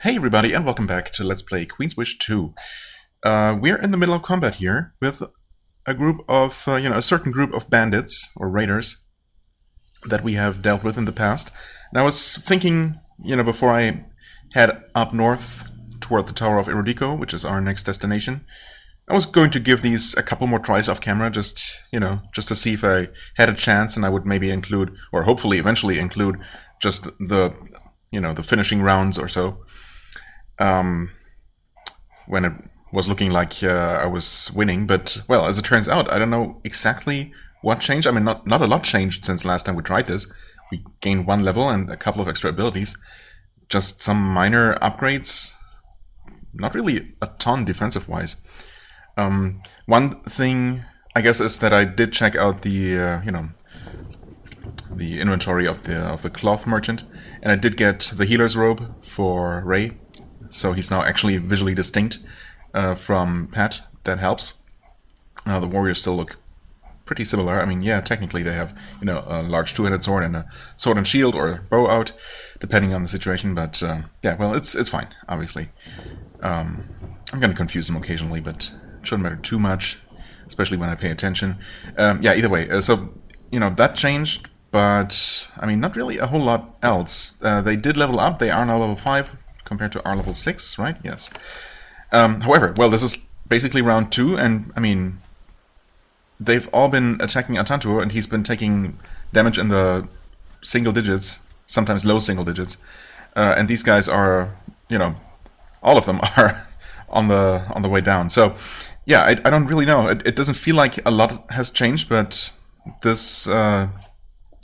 Hey everybody, and welcome back to Let's Play Queen's Wish 2. We're in the middle of combat here with a group of, a certain group of bandits or raiders that we have dealt with in the past. And I was thinking, before I head up north toward the Tower of Erodico, which is our next destination, I was going to give these a couple more tries off camera, just to see if I had a chance, and I would maybe include, or hopefully eventually include, just the finishing rounds or so. When it was looking like I was winning, but, well, as it turns out, I don't know exactly what changed. I mean, not a lot changed since last time we tried this. We gained 1 level and a couple of extra abilities. Just some minor upgrades. Not really a ton defensive-wise. One thing, I guess, is that I did check out the, the inventory of the cloth merchant, and I did get the healer's robe for Ray. So he's now actually visually distinct from Pat. That helps. The warriors still look pretty similar. I mean, yeah, technically they have, a large two-handed sword and a sword and shield or bow out, depending on the situation. But yeah, well, it's fine. Obviously, I'm gonna confuse them occasionally, but it shouldn't matter too much, especially when I pay attention. Yeah, either way. So that changed, but I mean, not really a whole lot else. They did level up. They are now level 5. Compared to our level 6, right? Yes. However, well, this is basically round 2, and, I mean, they've all been attacking Atantuo, and he's been taking damage in the single digits, sometimes low single digits, and these guys are, all of them are on the way down. So, yeah, I don't really know. It doesn't feel like a lot has changed, but this... and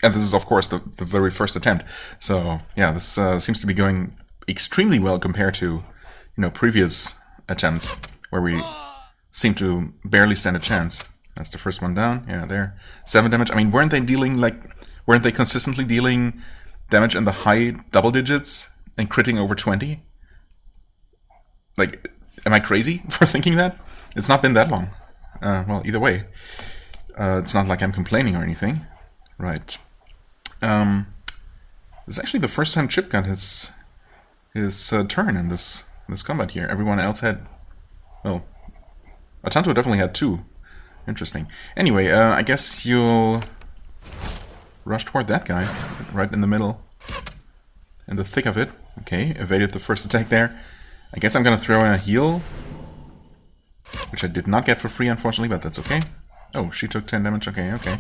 this is, of course, the very first attempt. So, yeah, this seems to be going extremely well compared to, previous attempts where we seem to barely stand a chance. That's the first one down. Yeah, there. 7 damage. I mean, weren't they consistently dealing damage in the high double digits and critting over 20? Like, am I crazy for thinking that? It's not been that long. Well, either way. It's not like I'm complaining or anything. Right. This is actually the first time Chip got his turn in this combat here. Everyone else had... Well, Atantuo definitely had 2. Interesting. Anyway, I guess you'll rush toward that guy, right in the middle. In the thick of it. Okay, evaded the first attack there. I guess I'm gonna throw in a heal. Which I did not get for free, unfortunately, but that's okay. Oh, she took 10 damage. Okay.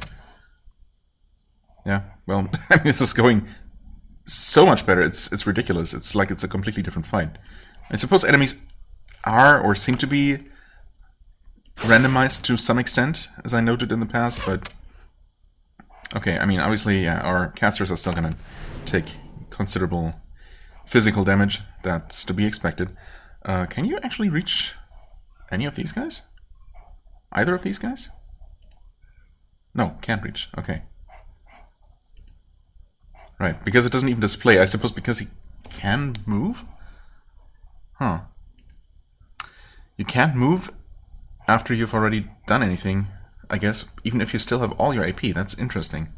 Yeah, well, I mean, this is going... so much better. It's ridiculous. It's like it's a completely different fight. I suppose enemies are or seem to be randomized to some extent, as I noted in the past, but okay, I mean, obviously, yeah, our casters are still gonna take considerable physical damage. That's to be expected. Can you actually reach any of these guys? Either of these guys? No, can't reach. Okay. Right, because it doesn't even display. I suppose because he can move? Huh. You can't move after you've already done anything, I guess, even if you still have all your AP. That's interesting.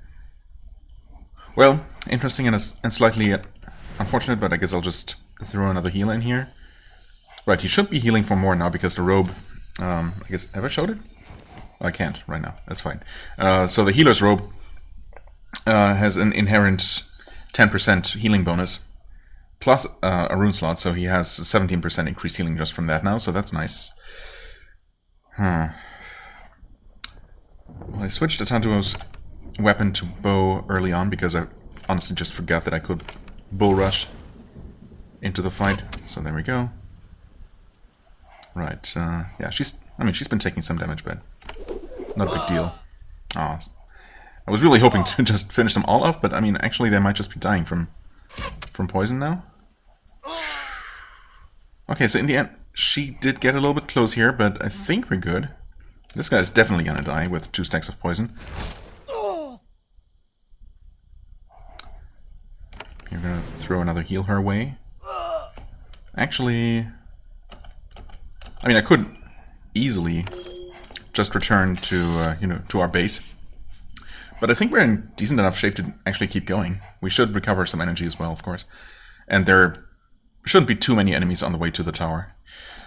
Well, interesting and slightly unfortunate, but I guess I'll just throw another heal in here. Right, he should be healing for more now because the robe... I guess, have I showed it? Oh, I can't right now. That's fine. So the healer's robe has an inherent 10% healing bonus, plus a rune slot, so he has 17% increased healing just from that now, so that's nice. Well, I switched Atantuo's weapon to bow early on because I honestly just forgot that I could bull rush into the fight, so there we go. Right, yeah, she's been taking some damage, but not a big deal. Aw. I was really hoping to just finish them all off, but I mean, actually they might just be dying from poison now. Okay, so in the end, she did get a little bit close here, but I think we're good. This guy's definitely gonna die with 2 stacks of poison. You're gonna throw another heal her way. Actually, I mean, I could easily just return to, to our base. But I think we're in decent enough shape to actually keep going. We should recover some energy as well, of course. And they're shouldn't be too many enemies on the way to the tower.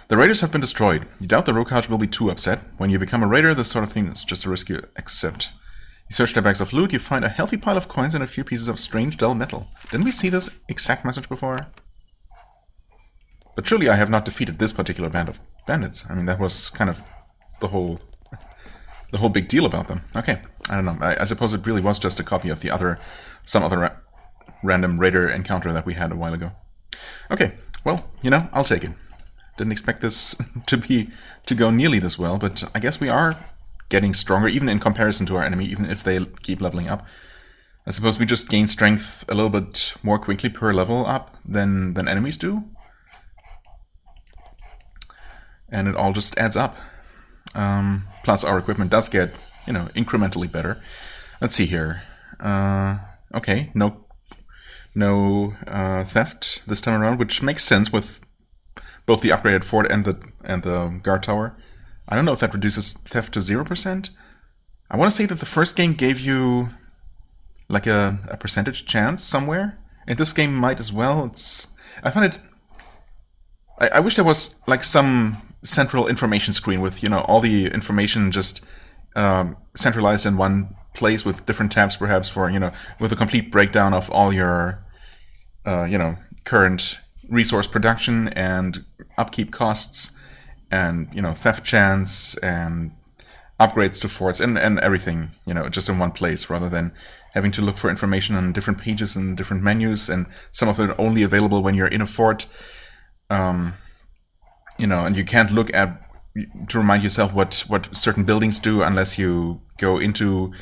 The raiders have been destroyed. You doubt the Rokaj will be too upset. When you become a raider, this sort of thing is just a risk you accept. You search their bags of loot, you find a healthy pile of coins and a few pieces of strange dull metal. Didn't we see this exact message before? But surely I have not defeated this particular band of bandits. I mean, that was kind of the whole big deal about them. Okay, I don't know. I suppose it really was just a copy of some other random raider encounter that we had a while ago. Okay, well, you know, I'll take it. Didn't expect this to go nearly this well, but I guess we are getting stronger, even in comparison to our enemy, even if they keep leveling up. I suppose we just gain strength a little bit more quickly per level up than enemies do. And it all just adds up. Plus our equipment does get, you know, incrementally better. Let's see here. Okay, no theft this time around, which makes sense with both the upgraded fort and the guard tower. I don't know if that reduces theft to 0%. I want to say that the first game gave you like a percentage chance somewhere. And this game might as well. I find it... I wish there was like some central information screen with, you know, all the information just centralized in one place with different tabs perhaps for, you know, with a complete breakdown of all your, you know, current resource production and upkeep costs and, you know, theft chance and upgrades to forts and everything, you know, just in one place rather than having to look for information on different pages and different menus and some of it only available when you're in a fort. You know, and you can't look at to remind yourself what certain buildings do unless you go into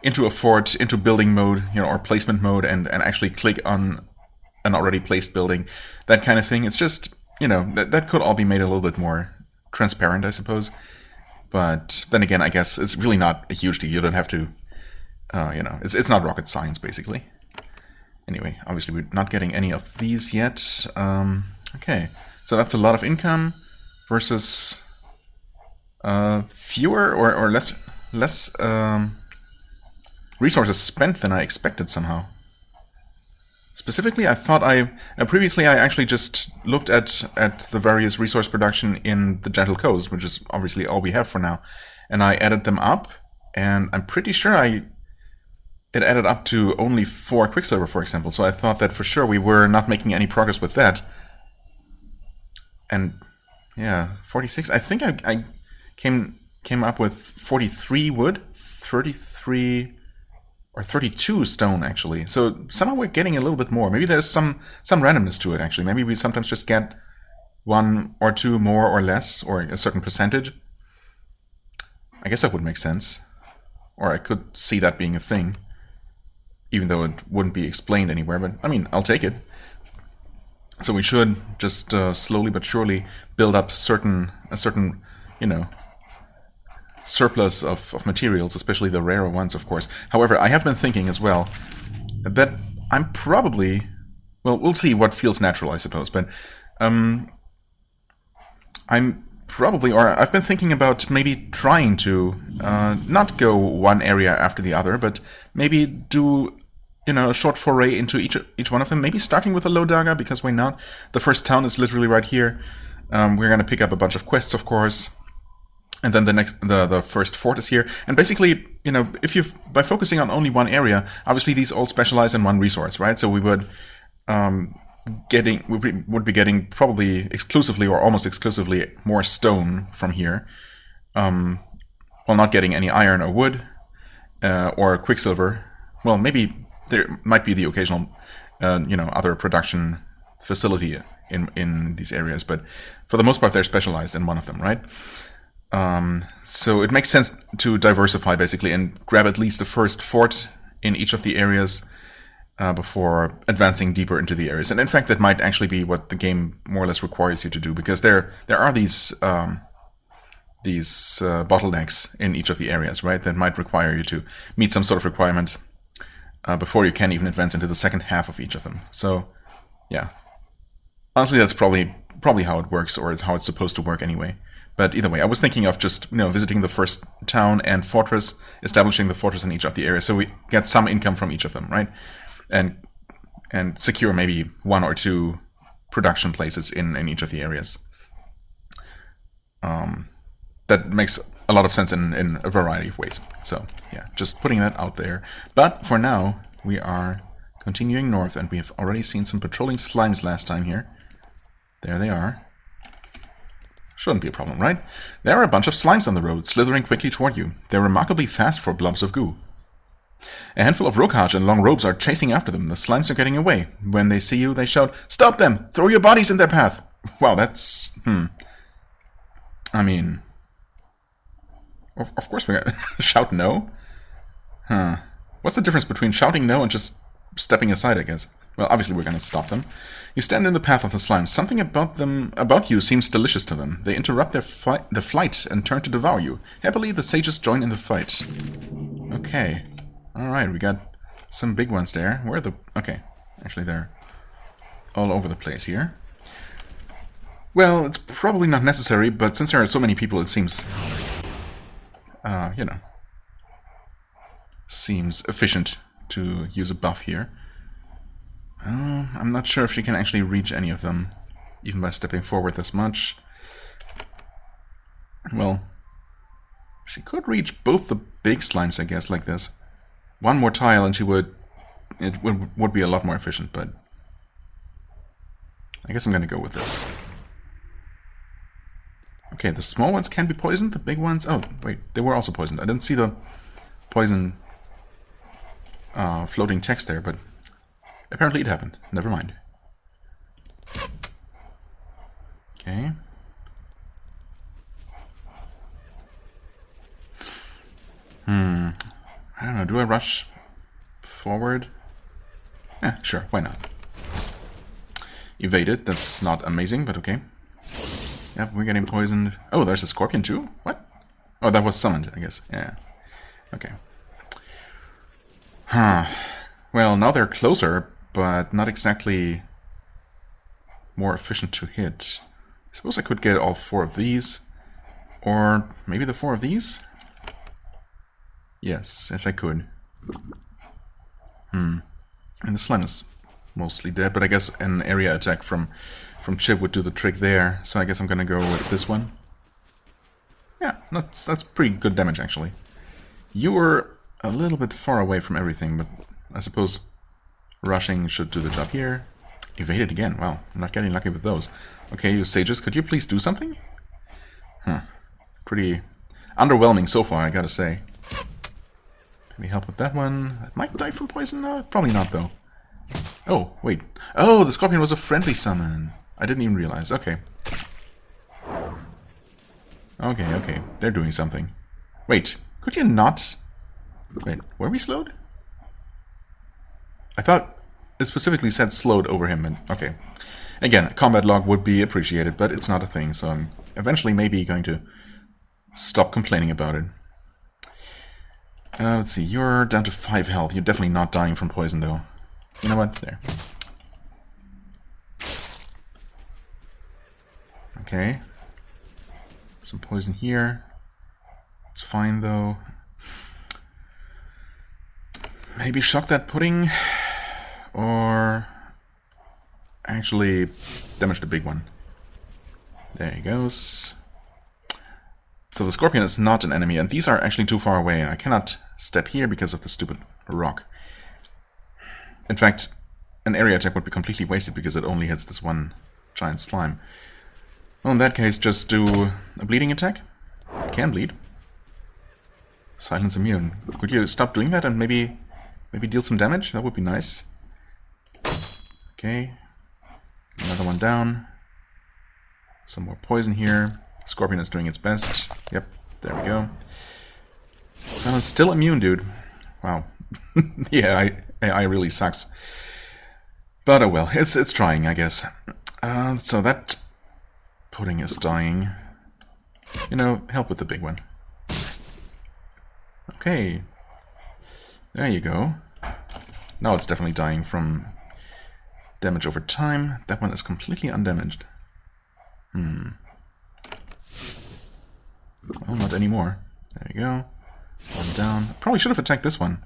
a fort, into building mode, you know, or placement mode and actually click on an already placed building, that kind of thing. It's just, you know, that could all be made a little bit more transparent, I suppose. But then again, I guess it's really not a huge deal. You don't have to, you know, it's not rocket science, basically. Anyway, obviously we're not getting any of these yet. Okay, so that's a lot of income versus fewer or less resources spent than I expected somehow. Specifically, I thought previously I actually just looked at the various resource production in the Gentle Coast, which is obviously all we have for now, and I added them up, and I'm pretty sure it added up to only 4 Quicksilver, for example. So I thought that for sure we were not making any progress with that. And yeah, 46. I think I came up with 43 wood, 33 or 32 stone actually. So somehow we're getting a little bit more. Maybe there's some randomness to it actually. Maybe we sometimes just get 1 or 2 more or less, or a certain percentage. I guess that would make sense. Or I could see that being a thing, even though it wouldn't be explained anywhere. But I mean, I'll take it. So we should just slowly but surely build up a certain, you know, surplus of materials, especially the rarer ones, of course. However, I have been thinking as well that I'm probably, well, we'll see what feels natural, I suppose, but I'm probably, or I've been thinking about maybe trying to not go one area after the other, but maybe do, you know, a short foray into each one of them, maybe starting with a low daga, because why not? The first town is literally right here. We're going to pick up a bunch of quests, of course. And then the first fort is here. And basically, you know, by focusing on only one area, obviously these all specialize in one resource, right? So we would be getting probably exclusively or almost exclusively more stone from here, while not getting any iron or wood or quicksilver. Well, maybe there might be the occasional, you know, other production facility in these areas, but for the most part, they're specialized in one of them, right? So it makes sense to diversify basically and grab at least the first fort in each of the areas before advancing deeper into the areas. And in fact, that might actually be what the game more or less requires you to do, because there are these bottlenecks in each of the areas, right? That might require you to meet some sort of requirement before you can even advance into the second half of each of them. So, yeah. Honestly, that's probably how it works, or how it's supposed to work anyway. But either way, I was thinking of just, you know, visiting the first town and fortress, establishing the fortress in each of the areas, so we get some income from each of them, right? And secure maybe 1 or 2 production places in each of the areas. That makes a lot of sense in a variety of ways. So, yeah, just putting that out there. But for now, we are continuing north, and we have already seen some patrolling slimes last time here. There they are. Shouldn't be a problem, right? There are a bunch of slimes on the road, slithering quickly toward you. They're remarkably fast for blobs of goo. A handful of Rokhaj in long robes are chasing after them. The slimes are getting away. When they see you, they shout, "Stop them! Throw your bodies in their path!" Wow, that's... I mean... Of course we're gonna shout no? Huh. What's the difference between shouting no and just stepping aside, I guess? Well, obviously we're gonna stop them. You stand in the path of the slimes. Something about you seems delicious to them. They interrupt their flight and turn to devour you. Happily, the sages join in the fight. Okay. Alright, we got some big ones there. Where are the... Okay. Actually, they're all over the place here. Well, it's probably not necessary, but since there are so many people, it seems... you know... seems efficient to use a buff here. I'm not sure if she can actually reach any of them, even by stepping forward this much. Well, she could reach both the big slimes, I guess, like this. One more tile and she would... it would be a lot more efficient, but... I guess I'm gonna go with this. Okay, the small ones can be poisoned, the big ones... Oh, wait, they were also poisoned. I didn't see the poison floating text there, but apparently it happened. Never mind. Okay. I don't know, do I rush forward? Yeah, sure, why not? Evaded, that's not amazing, but okay. Yep, we're getting poisoned. Oh, there's a scorpion too? What? Oh, that was summoned, I guess. Yeah. Okay. Huh. Well, now they're closer, but not exactly more efficient to hit. I suppose I could get all 4 of these. Or maybe the 4 of these? Yes, I could. And the slime is mostly dead, but I guess an area attack from Chip would do the trick there. So I guess I'm gonna go with this one. Yeah, that's pretty good damage, actually. You were a little bit far away from everything, but I suppose rushing should do the job here. Evaded again. Wow, I'm not getting lucky with those. Okay, you sages, could you please do something? Pretty underwhelming so far, I gotta say. Can we help with that one? That might die from poison? No, probably not, though. Oh, wait. Oh, the scorpion was a friendly summon. I didn't even realize. Okay. Okay. They're doing something. Wait, could you not... Wait, were we slowed? I thought it specifically said slowed over him. And okay. Again, combat log would be appreciated, but it's not a thing, so I'm eventually maybe going to stop complaining about it. Let's see, you're down to 5 health. You're definitely not dying from poison, though. You know what? There. Okay. Some poison here. It's fine, though. Maybe shock that pudding? Or... actually damage the big one. There he goes. So the scorpion is not an enemy, and these are actually too far away, and I cannot step here because of the stupid rock. In fact, an area attack would be completely wasted because it only hits this one giant slime. Well, in that case, just do a bleeding attack. It can bleed. Silence immune. Could you stop doing that and maybe deal some damage? That would be nice. Okay. Another one down. Some more poison here. Scorpion is doing its best. Yep, there we go. Silence still immune, dude. Wow. Yeah, AI really sucks. But oh well, it's trying, I guess. So that pudding is dying. You know, help with the big one. Okay. There you go. Now it's definitely dying from damage over time. That one is completely undamaged. Well, not anymore. There you go. One down. Probably should have attacked this one.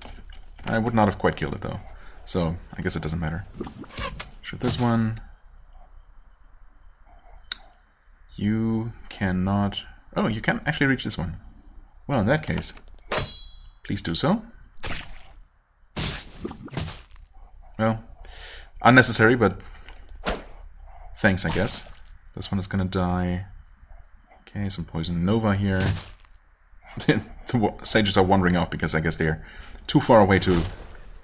I would not have quite killed it, though. So, I guess it doesn't matter. Shoot this one. You cannot... Oh, you can actually reach this one. Well, in that case, please do so. Well, unnecessary, but thanks, I guess. This one is gonna die. Okay, some poison nova here. The sages are wandering off because I guess they're too far away to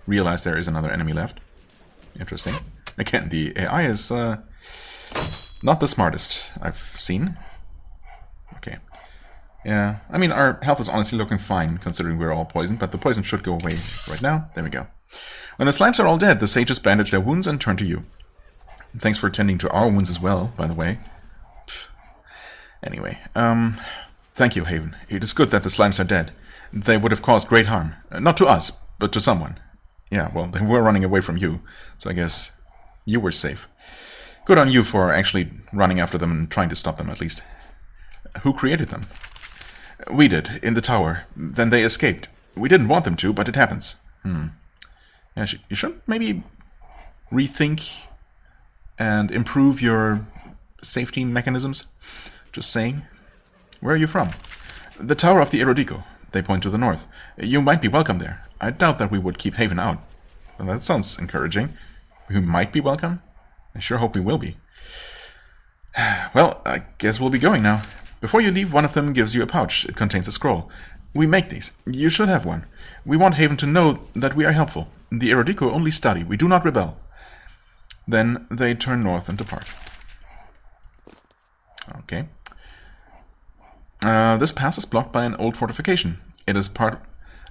realize there is another enemy left. Interesting. Again, the AI is not the smartest I've seen. Okay. Yeah, I mean, our health is honestly looking fine, considering we're all poisoned, but the poison should go away right now. There we go. When the slimes are all dead, the sages bandage their wounds and turn to you. Thanks for attending to our wounds as well, by the way. Anyway, thank you, Haven. It is good that the slimes are dead. They would have caused great harm. Not to us, but to someone. Yeah, well, they were running away from you, so I guess you were safe. Good on you for actually running after them and trying to stop them, at least. Who created them? We did, in the tower. Then they escaped. We didn't want them to, but it happens. Yeah, you should maybe rethink and improve your safety mechanisms. Just saying. Where are you from? The Tower of the Erodico. They point to the north. You might be welcome there. I doubt that we would keep Haven out. Well, that sounds encouraging. We might be welcome? I sure hope we will be. Well, I guess we'll be going now. Before you leave, one of them gives you a pouch. It contains a scroll. We make these. You should have one. We want Haven to know that we are helpful. The Erodico only study. We do not rebel. Then they turn north and depart. Okay. This pass is blocked by an old fortification. It is part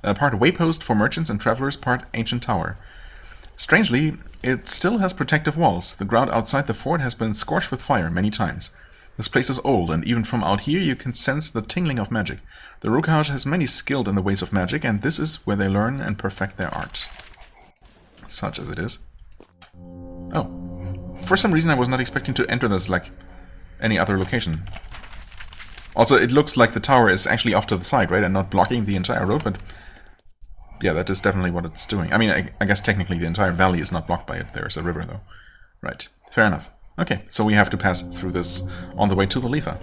waypost for merchants and travelers, part ancient tower. Strangely, it still has protective walls. The ground outside the fort has been scorched with fire many times. This place is old, and even from out here you can sense the tingling of magic. The Rukaj has many skilled in the ways of magic, and this is where they learn and perfect their art. Such as it is. Oh. For some reason I was not expecting to enter this like any other location. Also, it looks like the tower is actually off to the side, right? And not blocking the entire road, but... yeah, that is definitely what it's doing. I mean, I guess technically the entire valley is not blocked by it. There's a river, though. Right. Fair enough. Okay, so we have to pass through this on the way to the Letha.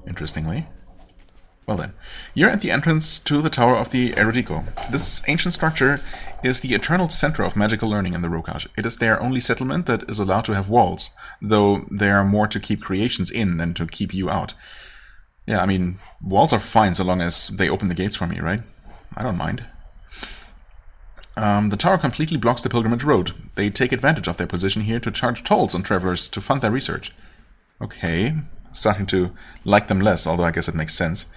Interestingly. Well then, you're at the entrance to the Tower of the Erodico. This ancient structure is the eternal center of magical learning in the Rukaj. It is their only settlement that is allowed to have walls, though they are more to keep creations in than to keep you out. Yeah, I mean, walls are fine so long as they open the gates for me, right? I don't mind. The tower completely blocks the pilgrimage road. They take advantage of their position here to charge tolls on travelers to fund their research. Okay, starting to like them less, although I guess it makes sense.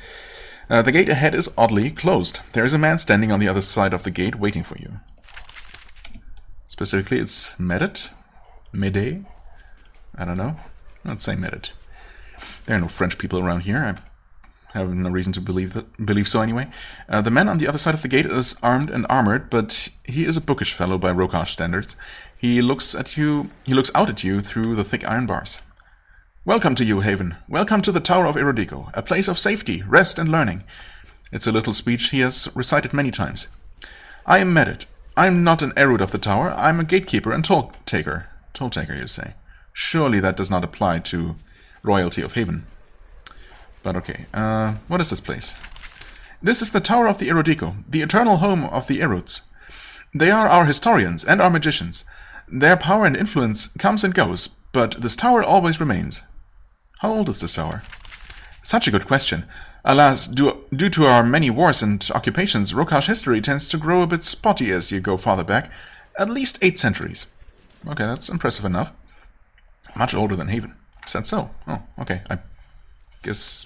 The gate ahead is oddly closed. There is a man standing on the other side of the gate waiting for you. Specifically, it's Medet? Mede? I don't know. Let's say Medet. There are no French people around here. I have no reason to believe so anyway. The man on the other side of the gate is armed and armored, but he is a bookish fellow by Rokaj standards. He looks out at you through the thick iron bars. Welcome to you, Haven. Welcome to the Tower of Erodico, a place of safety, rest, and learning. It's a little speech he has recited many times. I am Medet. I'm not an Erud of the tower. I'm a gatekeeper and toll taker. Toll taker, you say. Surely that does not apply to royalty of Haven. But okay, what is this place? This is the Tower of the Erodico, the eternal home of the Eruds. They are our historians and our magicians. Their power and influence comes and goes, but this tower always remains. How old is this tower? Such a good question. Alas, due to our many wars and occupations, Rokaj history tends to grow a bit spotty as you go farther back. At least 8 centuries. Okay, that's impressive enough. Much older than Haven. Is that so? Oh, okay. I guess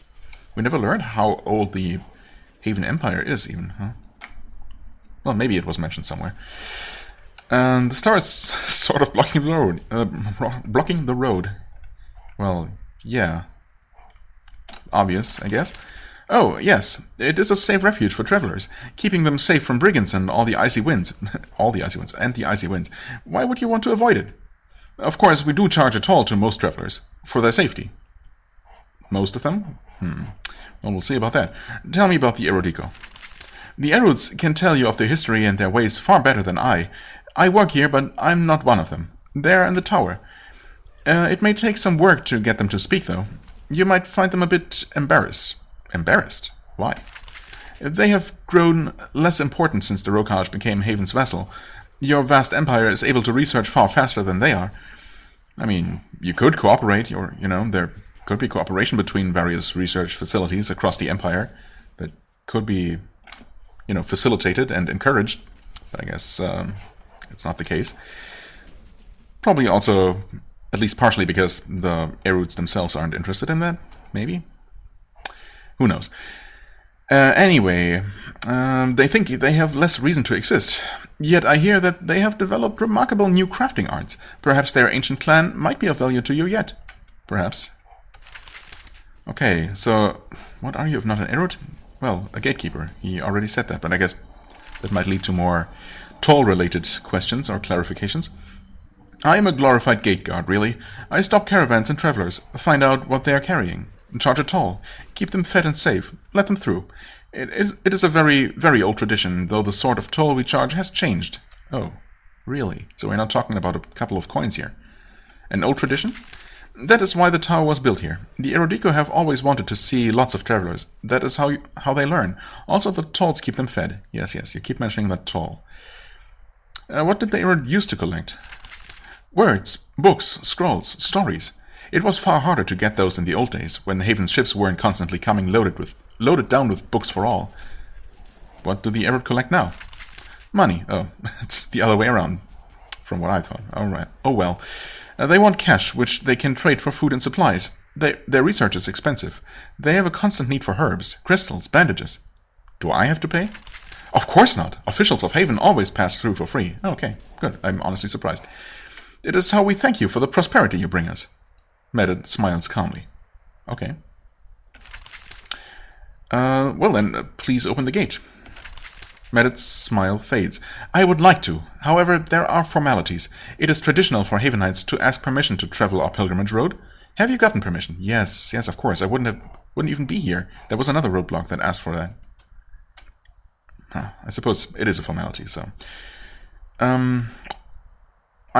we never learned how old the Haven Empire is, even, huh? Well, maybe it was mentioned somewhere. The star is sort of blocking the road. Blocking the road. Well, yeah. Obvious, I guess. Oh, yes. It is a safe refuge for travelers, keeping them safe from brigands and all the icy winds. All the icy winds and the icy winds. Why would you want to avoid it? Of course, we do charge a toll to most travelers, for their safety. Most of them? Well, we'll see about that. Tell me about the Erodico. The Eruds can tell you of their history and their ways far better than I. I work here, but I'm not one of them. They're in the tower. It may take some work to get them to speak, though. You might find them a bit embarrassed. Embarrassed? Why? They have grown less important since the Rokaj became Haven's vassal. Your vast empire is able to research far faster than they are. I mean, you could cooperate, or, there could be cooperation between various research facilities across the empire that could be, facilitated and encouraged. But I guess it's not the case. Probably also, at least partially because the Eruds themselves aren't interested in that, maybe? Who knows? Anyway, they think they have less reason to exist. Yet I hear that they have developed remarkable new crafting arts. Perhaps their ancient clan might be of value to you yet. Perhaps. Okay, so what are you if not an Erud? Well, a gatekeeper. He already said that, but I guess that might lead to more toll-related questions or clarifications. I am a glorified gate guard, really. I stop caravans and travelers, find out what they are carrying, charge a toll, keep them fed and safe, let them through. It is a very, very old tradition, though the sort of toll we charge has changed. Oh, really? So we're not talking about a couple of coins here. An old tradition? That is why the tower was built here. The Erudiko have always wanted to see lots of travelers. That is how they learn. Also, the tolls keep them fed. Yes, you keep mentioning that toll. What did the Erud used to collect? Words, books, scrolls, stories. It was far harder to get those in the old days, when Haven's ships weren't constantly coming loaded down with books for all. What do the Erud collect now? Money. Oh, it's the other way around, from what I thought. All right. Oh well. They want cash, which they can trade for food and supplies. Their research is expensive. They have a constant need for herbs, crystals, bandages. Do I have to pay? Of course not. Officials of Haven always pass through for free. Okay, good. I'm honestly surprised. It is how we thank you for the prosperity you bring us. Medit smiles calmly. Okay. Well then, please open the gate. Medit's smile fades. I would like to. However, there are formalities. It is traditional for Havenites to ask permission to travel our pilgrimage road. Have you gotten permission? Yes, of course. I wouldn't even be here. There was another roadblock that asked for that. I suppose it is a formality, so. I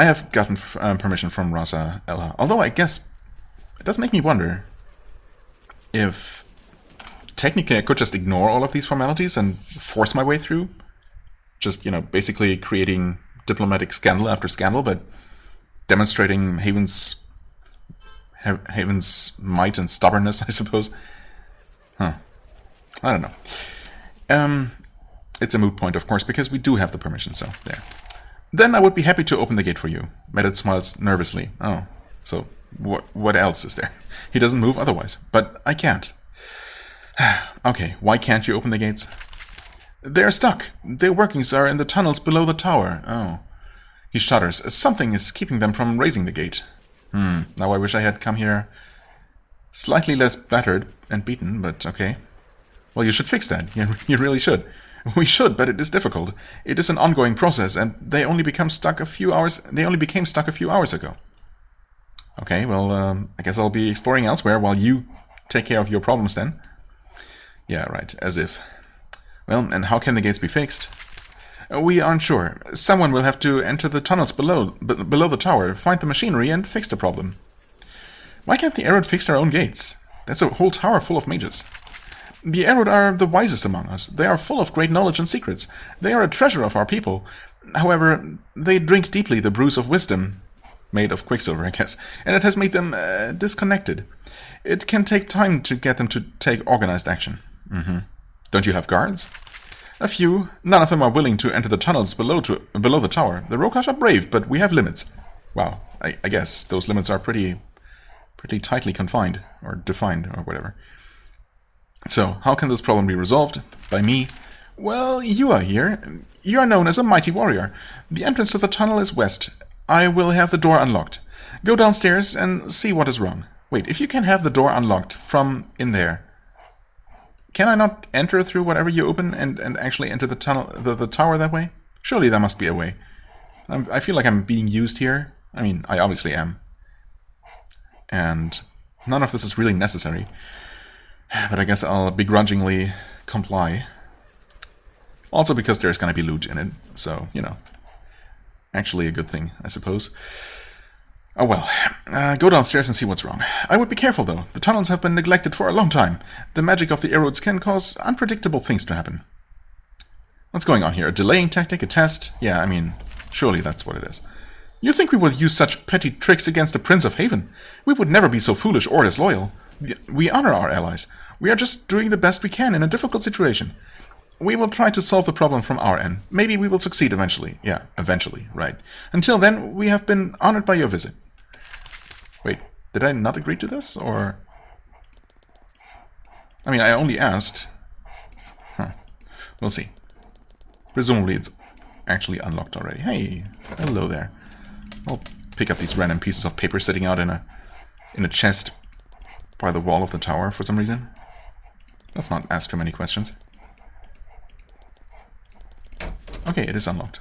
have gotten permission from Rasa Ella, although I guess it does make me wonder if technically I could just ignore all of these formalities and force my way through. Just, basically creating diplomatic scandal after scandal, but demonstrating Haven's might and stubbornness, I suppose. I don't know. It's a moot point, of course, because we do have the permission, so there. Then I would be happy to open the gate for you. Medit smiles nervously. Oh, so what else is there? He doesn't move otherwise, but I can't. Okay, why can't you open the gates? They're stuck. Their workings are in the tunnels below the tower. Oh. He shudders. Something is keeping them from raising the gate. Now I wish I had come here slightly less battered and beaten, but okay. Well, you should fix that. You really should. We should, but it is difficult. It is an ongoing process, and they only became stuck a few hours ago. Okay, well, I guess I'll be exploring elsewhere while you take care of your problems then. Yeah, right, as if. Well, and how can the gates be fixed? We aren't sure. Someone will have to enter the tunnels below the tower, find the machinery, and fix the problem. Why can't the Erud fix their own gates? That's a whole tower full of mages. The Erud are the wisest among us. They are full of great knowledge and secrets. They are a treasure of our people. However, they drink deeply the brews of wisdom, made of quicksilver, I guess, and it has made them disconnected. It can take time to get them to take organized action. Don't you have guards? A few. None of them are willing to enter the tunnels below the tower. The Rokash are brave, but we have limits. Wow, I guess those limits are pretty tightly confined, or defined, or whatever. So, how can this problem be resolved? By me? Well, you are here. You are known as a mighty warrior. The entrance to the tunnel is west. I will have the door unlocked. Go downstairs and see what is wrong. Wait, if you can have the door unlocked from in there, can I not enter through whatever you open and actually enter the tunnel, the tower that way? Surely there must be a way. I feel like I'm being used here. I mean, I obviously am. And none of this is really necessary. But I guess I'll begrudgingly comply. Also because there's going to be loot in it, so, actually a good thing, I suppose. Oh well, go downstairs and see what's wrong. I would be careful though. The tunnels have been neglected for a long time. The magic of the erodes can cause unpredictable things to happen. What's going on here? A delaying tactic? A test? Yeah, I mean, surely that's what it is. You think we would use such petty tricks against the Prince of Haven? We would never be so foolish or disloyal. We honor our allies. We are just doing the best we can in a difficult situation. We will try to solve the problem from our end. Maybe we will succeed eventually. Yeah, eventually, right. Until then, we have been honored by your visit. Wait, did I not agree to this, or... I mean, I only asked. Huh. We'll see. Presumably it's actually unlocked already. Hey, hello there. I'll pick up these random pieces of paper sitting out in a chest by the wall of the tower for some reason. Let's not ask too many questions. Okay, it is unlocked.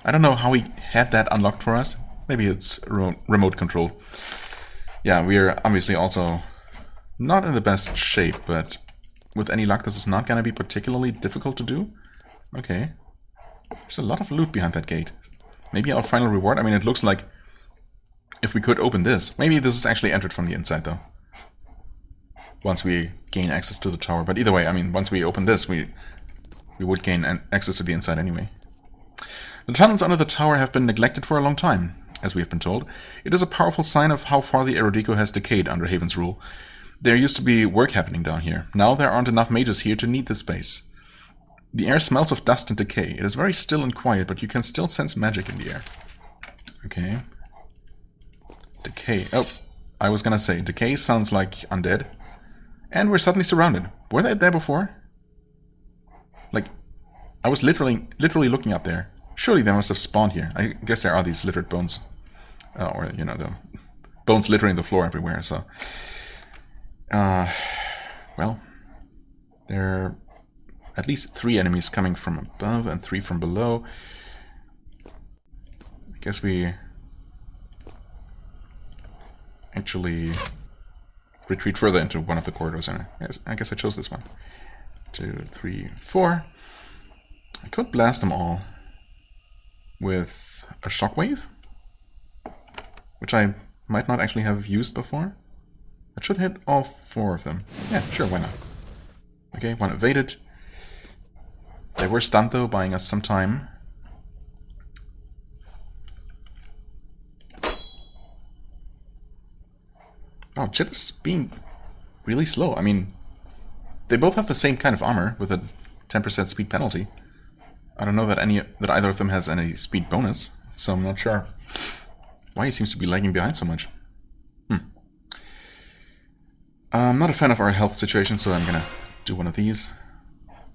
I don't know how he had that unlocked for us. Maybe it's remote control. Yeah, we're obviously also not in the best shape, but with any luck this is not going to be particularly difficult to do. Okay. There's a lot of loot behind that gate. Maybe our final reward? I mean, it looks like if we could open this. Maybe this is actually entered from the inside, though. Once we gain access to the tower. But either way, I mean, once we open this, we would gain access to the inside anyway. The tunnels under the tower have been neglected for a long time, as we have been told. It is a powerful sign of how far the Erodeco has decayed under Haven's rule. There used to be work happening down here. Now there aren't enough mages here to need the space. The air smells of dust and decay. It is very still and quiet, but you can still sense magic in the air. Okay. Decay. Oh, I was gonna say, decay sounds like undead. And we're suddenly surrounded. Were they there before? Like, I was literally looking up there. Surely they must have spawned here. I guess there are these littered bones. Or, you know, the bones littering the floor everywhere, so... well... There are at least 3 enemies coming from above and 3 from below. I guess we... actually... retreat further into one of the corridors, and I guess I chose this one. 2, 3, 4. I could blast them all with a shockwave, which I might not actually have used before. That should hit all 4 of them. Yeah, sure, why not? Okay, one evaded. They were stunned though, buying us some time. Oh, Chip is being really slow. I mean, they both have the same kind of armor with a 10% speed penalty. I don't know that either of them has any speed bonus, so I'm not sure why he seems to be lagging behind so much. I'm not a fan of our health situation, so I'm gonna do one of these.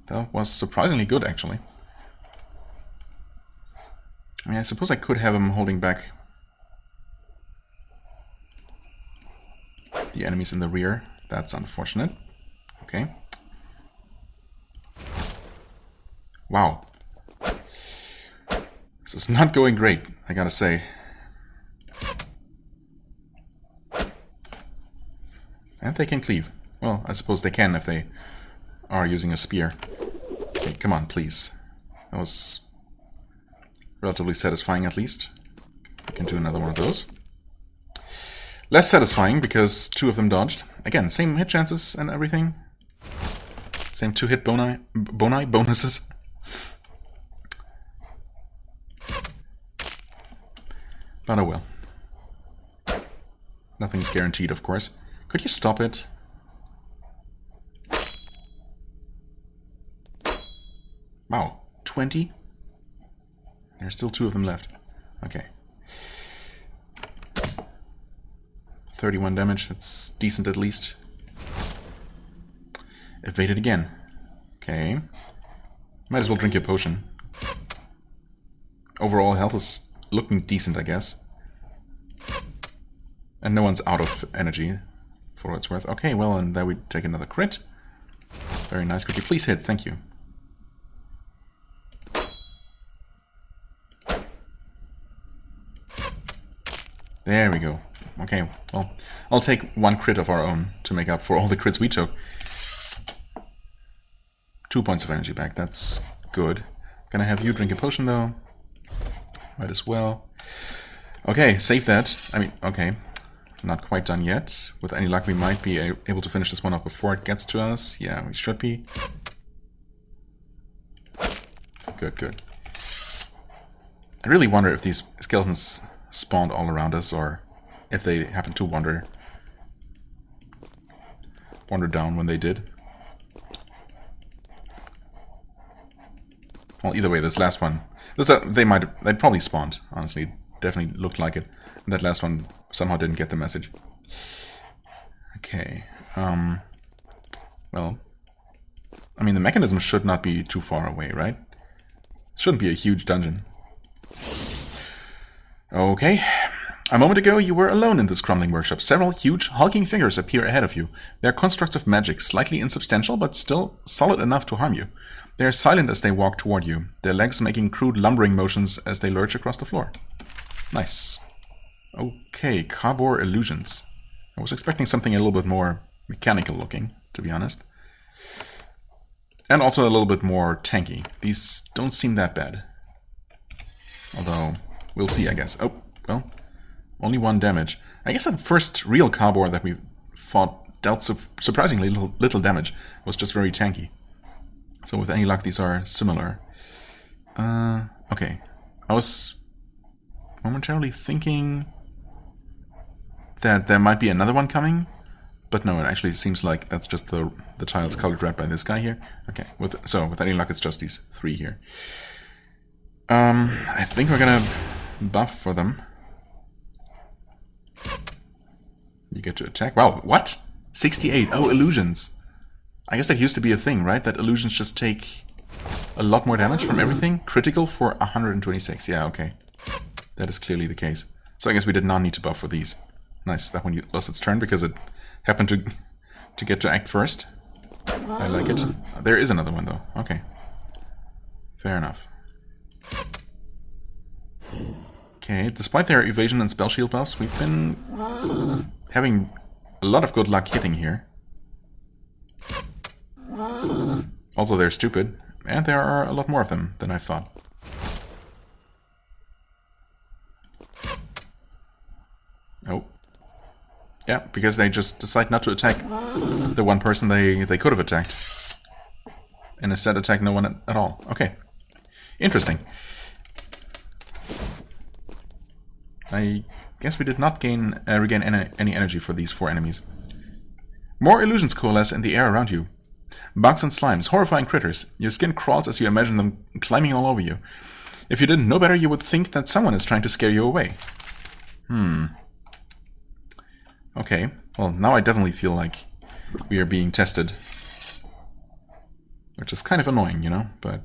That was surprisingly good, actually. I mean, I suppose I could have him holding back the enemies in the rear. That's unfortunate. Okay. Wow. This is not going great, I gotta say. And they can cleave. Well, I suppose they can if they are using a spear. Okay, come on, please. That was relatively satisfying, at least. We can do another one of those. Less satisfying, because 2 of them dodged. Again, same hit chances and everything. Same 2 hit bonuses. But oh well. Nothing's guaranteed, of course. Could you stop it? Wow, 20? There's still 2 of them left. Okay. 31 damage, that's decent at least. Evaded again. Okay. Might as well drink your potion. Overall health is looking decent, I guess. And no one's out of energy, for what it's worth. Okay, well, and there we take another crit. Very nice. Could you please hit? Thank you. There we go. Okay, well, I'll take 1 crit of our own to make up for all the crits we took. 2 points of energy back, that's good. Gonna have you drink a potion though. Might as well. Okay, save that. I mean, okay. Not quite done yet. With any luck, we might be able to finish this one off before it gets to us. Yeah, we should be. Good, good. I really wonder if these skeletons spawned all around us, or if they happen to wander down when they did. Well, either way, this last one, they probably spawned. Honestly, definitely looked like it. And that last one somehow didn't get the message. Okay. Well, I mean, the mechanism should not be too far away, right? It shouldn't be a huge dungeon. Okay. A moment ago, you were alone in this crumbling workshop. Several huge, hulking figures appear ahead of you. They are constructs of magic, slightly insubstantial, but still solid enough to harm you. They are silent as they walk toward you, their legs making crude lumbering motions as they lurch across the floor. Nice. Okay, cardboard illusions. I was expecting something a little bit more mechanical looking, to be honest. And also a little bit more tanky. These don't seem that bad. Although, we'll see, I guess. Oh, well, only 1 damage. I guess that first real cardboard that we fought dealt surprisingly little damage. It was just very tanky. So with any luck, these are similar. Okay. I was momentarily thinking that there might be another one coming, but no, it actually seems like that's just the tiles colored red by this guy here. Okay, so with any luck, it's just these 3 here. I think we're gonna buff for them. You get to attack. Wow, what? 68. Oh, illusions. I guess that used to be a thing, right? That illusions just take a lot more damage from everything. Critical for 126. Yeah, okay. That is clearly the case. So I guess we did not need to buff for these. Nice, that one lost its turn because it happened to get to act first. I like it. There is another one though. Okay. Fair enough. Okay, despite their evasion and spell shield buffs, we've been having a lot of good luck hitting here. Also, they're stupid, and there are a lot more of them than I thought. Oh. Yeah, because they just decide not to attack the one person they could have attacked. And instead attack no one at all. Okay. Interesting. I guess we did not regain any energy for these 4 enemies. More illusions coalesce in the air around you. Bugs and slimes, horrifying critters. Your skin crawls as you imagine them climbing all over you. If you didn't know better, you would think that someone is trying to scare you away. Okay, well, now I definitely feel like we are being tested. Which is kind of annoying, you know, but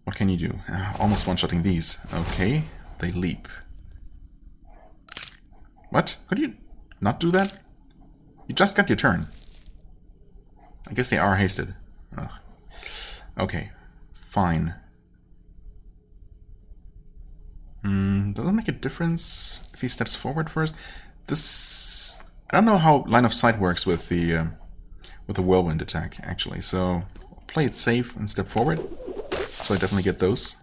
what can you do? Almost one-shotting these. Okay, they leap. What? Could you not do that? You just got your turn. I guess they are hasted. Ugh. Okay, fine. Does it make a difference if he steps forward first? This... I don't know how line of sight works with the whirlwind attack, actually. So, I'll play it safe and step forward. So I definitely get those.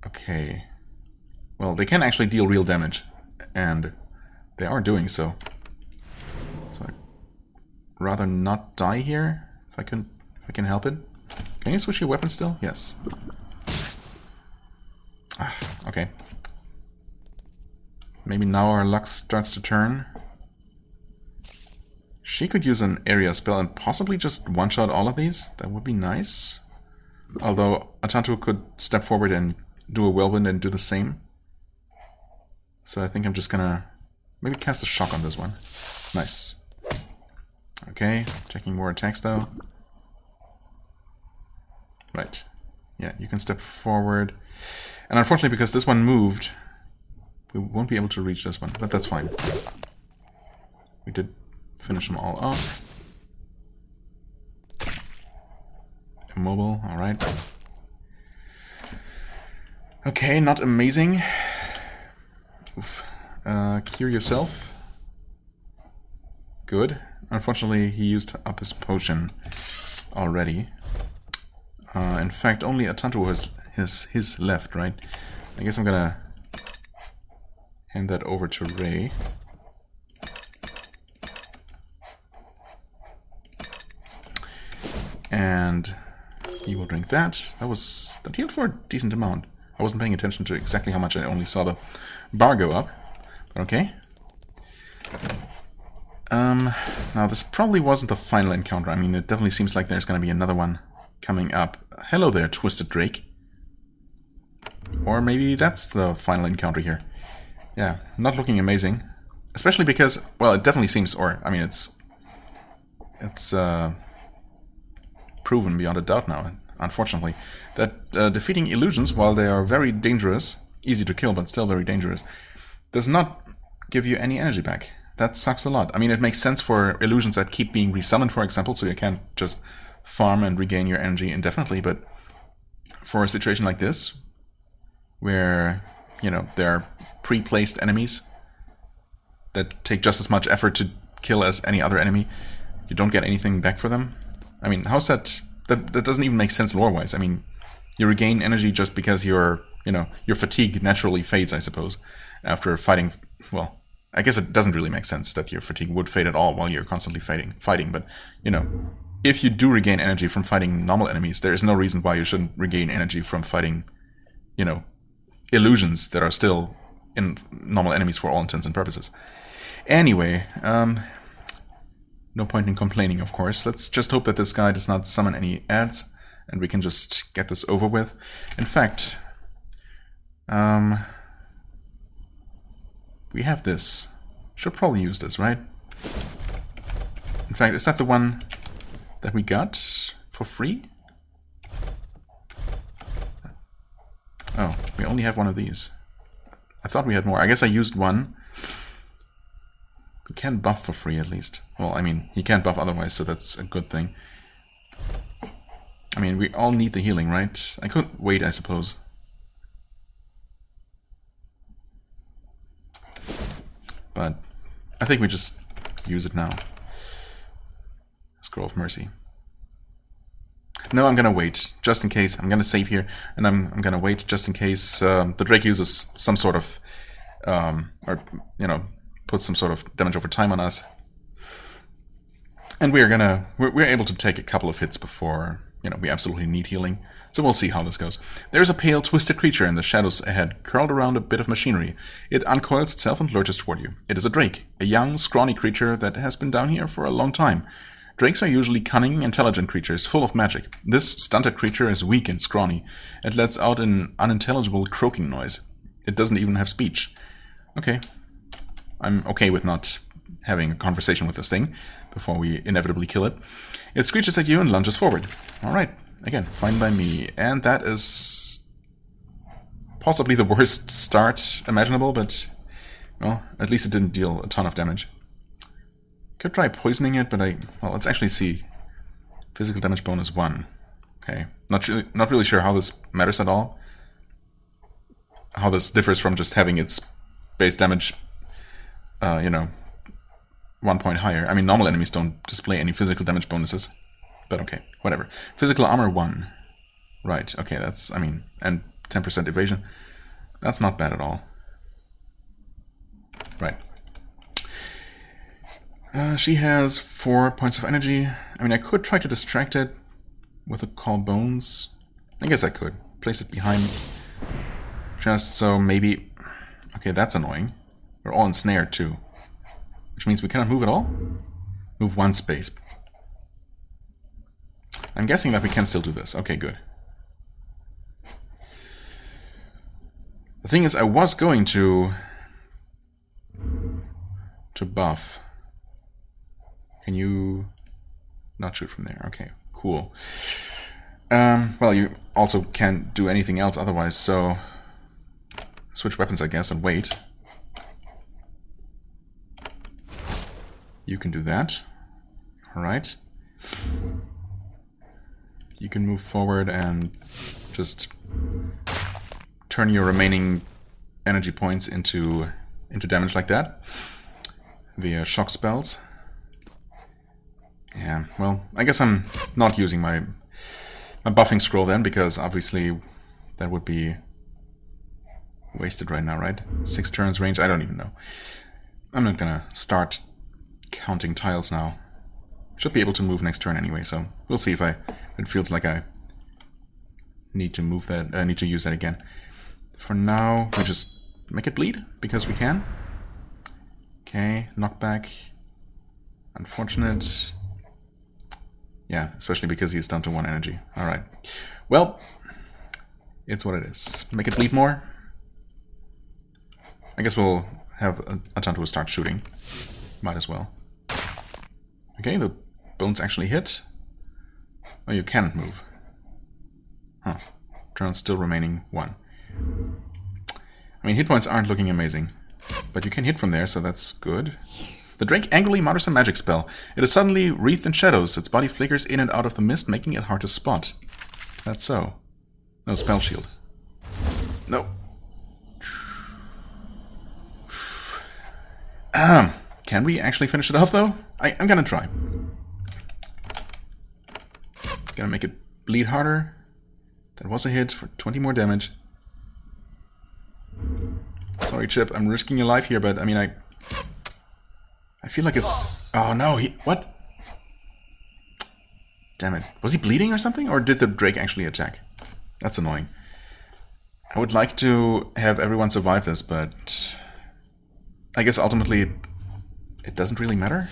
Okay. Well, they can actually deal real damage. And they are doing so. So I'd rather not die here, if I can help it. Can you switch your weapon still? Yes. Okay. Maybe now our luck starts to turn. She could use an area spell and possibly just one-shot all of these. That would be nice. Although Atantuo could step forward and do a whirlwind and do the same. So I think I'm just gonna maybe cast a shock on this one. Nice. Okay, taking more attacks though. Right. Yeah, you can step forward. And unfortunately, because this one moved, we won't be able to reach this one, but that's fine. We did finish them all off. Immobile, alright. Okay, not amazing. Oof. Cure yourself. Good. Unfortunately, he used up his potion already. In fact, only Atantuo has his left, right? I guess I'm gonna hand that over to Ray. And he will drink that. That healed for a decent amount. I wasn't paying attention to exactly how much. I only saw the bar go up. But okay. Now this probably wasn't the final encounter. I mean, it definitely seems like there's going to be another one coming up. Hello there, Twisted Drake. Or maybe that's the final encounter here. Yeah, not looking amazing. Especially because, well, it definitely seems, or, I mean, it's proven beyond a doubt now, unfortunately, that defeating illusions, while they are very dangerous, easy to kill, but still very dangerous, does not give you any energy back. That sucks a lot. I mean, it makes sense for illusions that keep being resummoned, for example, so you can't just farm and regain your energy indefinitely, but for a situation like this, where, you know, there are pre-placed enemies that take just as much effort to kill as any other enemy, you don't get anything back for them. I mean, how's that? That doesn't even make sense lore-wise. I mean, you regain energy just because your fatigue naturally fades, I suppose, after fighting. Well, I guess it doesn't really make sense that your fatigue would fade at all while you're constantly fighting. But, you know, if you do regain energy from fighting normal enemies, there is no reason why you shouldn't regain energy from fighting, you know, illusions that are still in normal enemies for all intents and purposes. Anyway, no point in complaining, of course. Let's just hope that this guy does not summon any ads, and we can just get this over with. In fact, we have this. Should probably use this, right? In fact, is that the one that we got for free? Oh, we only have one of these. I thought we had more. I guess I used one. We can buff for free, at least. Well, I mean, he can't buff otherwise, so that's a good thing. I mean, we all need the healing, right? I could wait, I suppose. But I think we just use it now. Scroll of Mercy. No, I'm gonna wait, just in case. I'm gonna save here, and I'm gonna wait just in case the Drake uses some sort of, or, you know, puts some sort of damage over time on us. And we're able to take a couple of hits before, you know, we absolutely need healing. So we'll see how this goes. There's a pale, twisted creature in the shadows ahead, curled around a bit of machinery. It uncoils itself and lurches toward you. It is a drake, a young, scrawny creature that has been down here for a long time. Drakes are usually cunning, intelligent creatures, full of magic. This stunted creature is weak and scrawny. It lets out an unintelligible croaking noise. It doesn't even have speech. Okay. I'm okay with not having a conversation with this thing before we inevitably kill it. It screeches at you and lunges forward. Alright. Again, fine by me. And that is possibly the worst start imaginable, but, well, at least it didn't deal a ton of damage. Could try poisoning it, but well, let's actually see. Physical damage bonus 1. Okay. Not really sure how this matters at all. How this differs from just having its base damage, you know, 1 point higher. I mean, normal enemies don't display any physical damage bonuses. But okay, whatever. Physical armor 1. Right, okay, that's, I mean, and 10% evasion. That's not bad at all. Right. She has 4 points of energy. I mean, I could try to distract it with a Call Bones. I guess I could. Place it behind. Just so maybe... Okay, that's annoying. We're all ensnared too. Which means we cannot move at all? Move 1 space. I'm guessing that we can still do this. Okay, good. The thing is, I was going to buff. Can you not shoot from there? Okay, cool. Well, you also can't do anything else otherwise, so switch weapons, I guess, and wait. You can do that. Alright. You can move forward and just turn your remaining energy points into damage like that via shock spells. Yeah, well, I guess I'm not using my buffing scroll then, because obviously that would be wasted right now, right? 6 turns range, I don't even know. I'm not gonna start counting tiles now. Should be able to move next turn anyway, so we'll see if it feels like I need to move that, need to use that again. For now, we just make it bleed, because we can. Okay, knockback. Unfortunate. Yeah, especially because he's down to 1 energy. Alright. Well, it's what it is. Make it bleed more. I guess we'll have Atantuo start shooting. Might as well. Okay, the bones actually hit. Oh, you can't move. Huh. Turn still remaining 1. I mean, hit points aren't looking amazing. But you can hit from there, so that's good. The Drake angrily mutters a magic spell. It is suddenly wreathed in shadows. Its body flickers in and out of the mist, making it hard to spot. That's so. No spell shield. No. Can we actually finish it off, though? I'm gonna try. Gonna make it bleed harder. That was a hit for 20 more damage. Sorry, Chip, I'm risking your life here, but I mean, I feel like it's... Oh no, what? Damn it. Was he bleeding or something? Or did the Drake actually attack? That's annoying. I would like to have everyone survive this, but... I guess ultimately it doesn't really matter.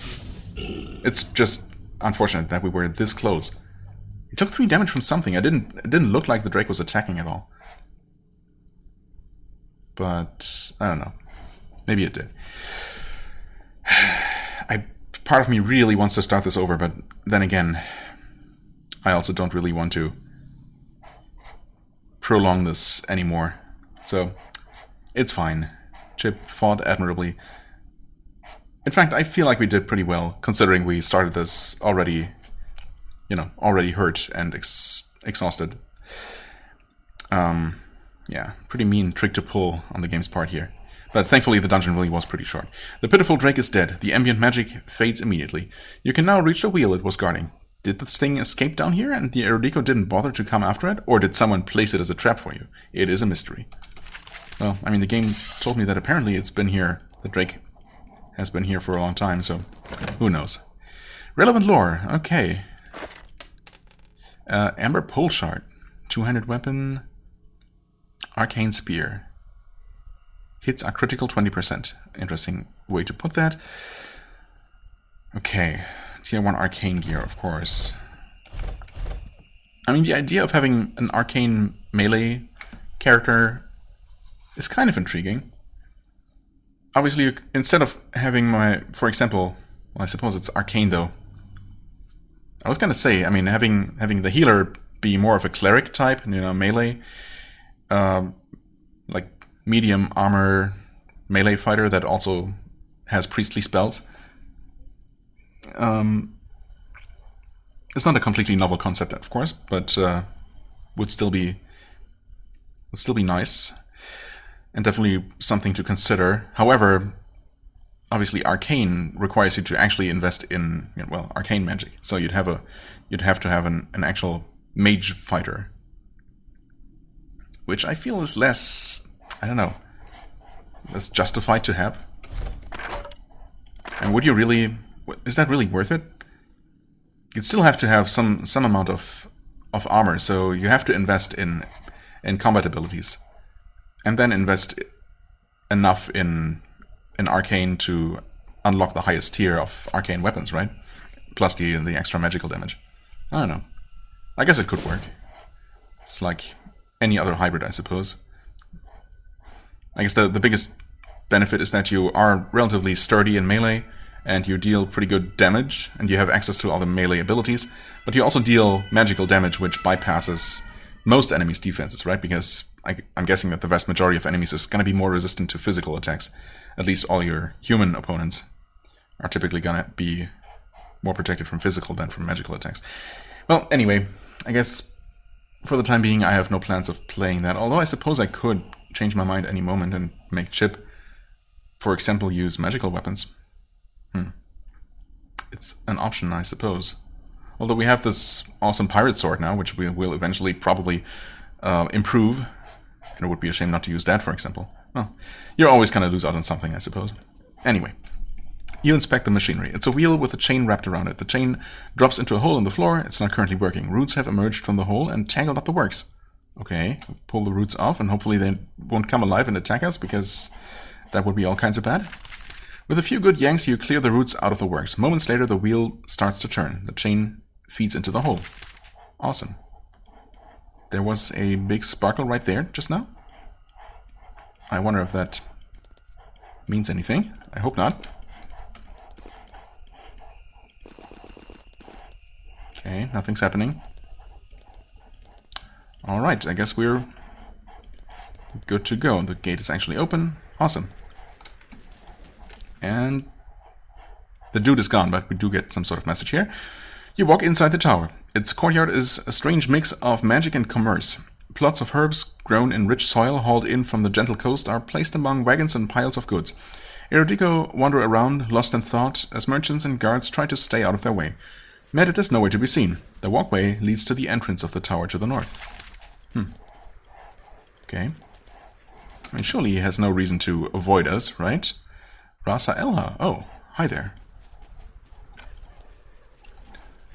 It's just unfortunate that we were this close. He took 3 damage from something. It didn't look like the Drake was attacking at all. But I don't know. Maybe it did. Part of me really wants to start this over, but then again, I also don't really want to prolong this anymore. So it's fine. Chip fought admirably. In fact, I feel like we did pretty well, considering we started this already, you know, already hurt and exhausted. Yeah, pretty mean trick to pull on the game's part here. But thankfully the dungeon really was pretty short. The pitiful Drake is dead. The ambient magic fades immediately. You can now reach the wheel it was guarding. Did this thing escape down here and the Erudico didn't bother to come after it? Or did someone place it as a trap for you? It is a mystery. Well, I mean, the game told me that apparently it's been here. The Drake has been here for a long time, so who knows. Relevant lore. Okay. Amber Pole Shard. Two-handed weapon. Arcane Spear. Hits are critical 20%. Interesting way to put that. Okay. Tier 1 arcane gear, of course. I mean, the idea of having an arcane melee character is kind of intriguing. Obviously, instead of having my, for example, well, I suppose it's arcane though. I was gonna say, I mean, having the healer be more of a cleric type, you know, melee, like medium armor melee fighter that also has priestly spells. It's not a completely novel concept, of course, but would still be nice, and definitely something to consider. However, obviously, arcane requires you to actually invest in, you know, well, arcane magic. So you'd have to have an actual mage fighter, which I feel is less, I don't know, less justified to have. And would you really? Is that really worth it? You'd still have to have some amount of armor, so you have to invest in combat abilities, and then invest enough in arcane to unlock the highest tier of arcane weapons, right? Plus the extra magical damage. I don't know. I guess it could work. It's like any other hybrid, I suppose. I guess the biggest benefit is that you are relatively sturdy in melee, and you deal pretty good damage, and you have access to all the melee abilities, but you also deal magical damage, which bypasses most enemies' defenses, right? Because I'm guessing that the vast majority of enemies is going to be more resistant to physical attacks. At least all your human opponents are typically going to be more protected from physical than from magical attacks. Well, anyway, I guess for the time being I have no plans of playing that, although I suppose I could change my mind any moment and make Chip, for example, use magical weapons. It's an option, I suppose. Although we have this awesome pirate sword now, which we will eventually probably improve And it would be a shame not to use that, for example. Well, you're always going to lose out on something, I suppose. Anyway, you inspect the machinery. It's a wheel with a chain wrapped around it. The chain drops into a hole in the floor. It's not currently working. Roots have emerged from the hole and tangled up the works. Okay, pull the roots off, and hopefully they won't come alive and attack us, because that would be all kinds of bad. With a few good yanks, you clear the roots out of the works. Moments later, the wheel starts to turn. The chain feeds into the hole. Awesome. There was a big sparkle right there just now. I wonder if that means anything. I hope not. Okay, nothing's happening. Alright, I guess we're good to go. The gate is actually open. Awesome. And the dude is gone, but we do get some sort of message here. You walk inside the tower. Its courtyard is a strange mix of magic and commerce. Plots of herbs grown in rich soil hauled in from the gentle coast are placed among wagons and piles of goods. Erudiko wander around, lost in thought, as merchants and guards try to stay out of their way. Medit is nowhere to be seen. The walkway leads to the entrance of the tower to the north. Okay. I mean, surely he has no reason to avoid us, right? Rasa Elha. Oh, hi there.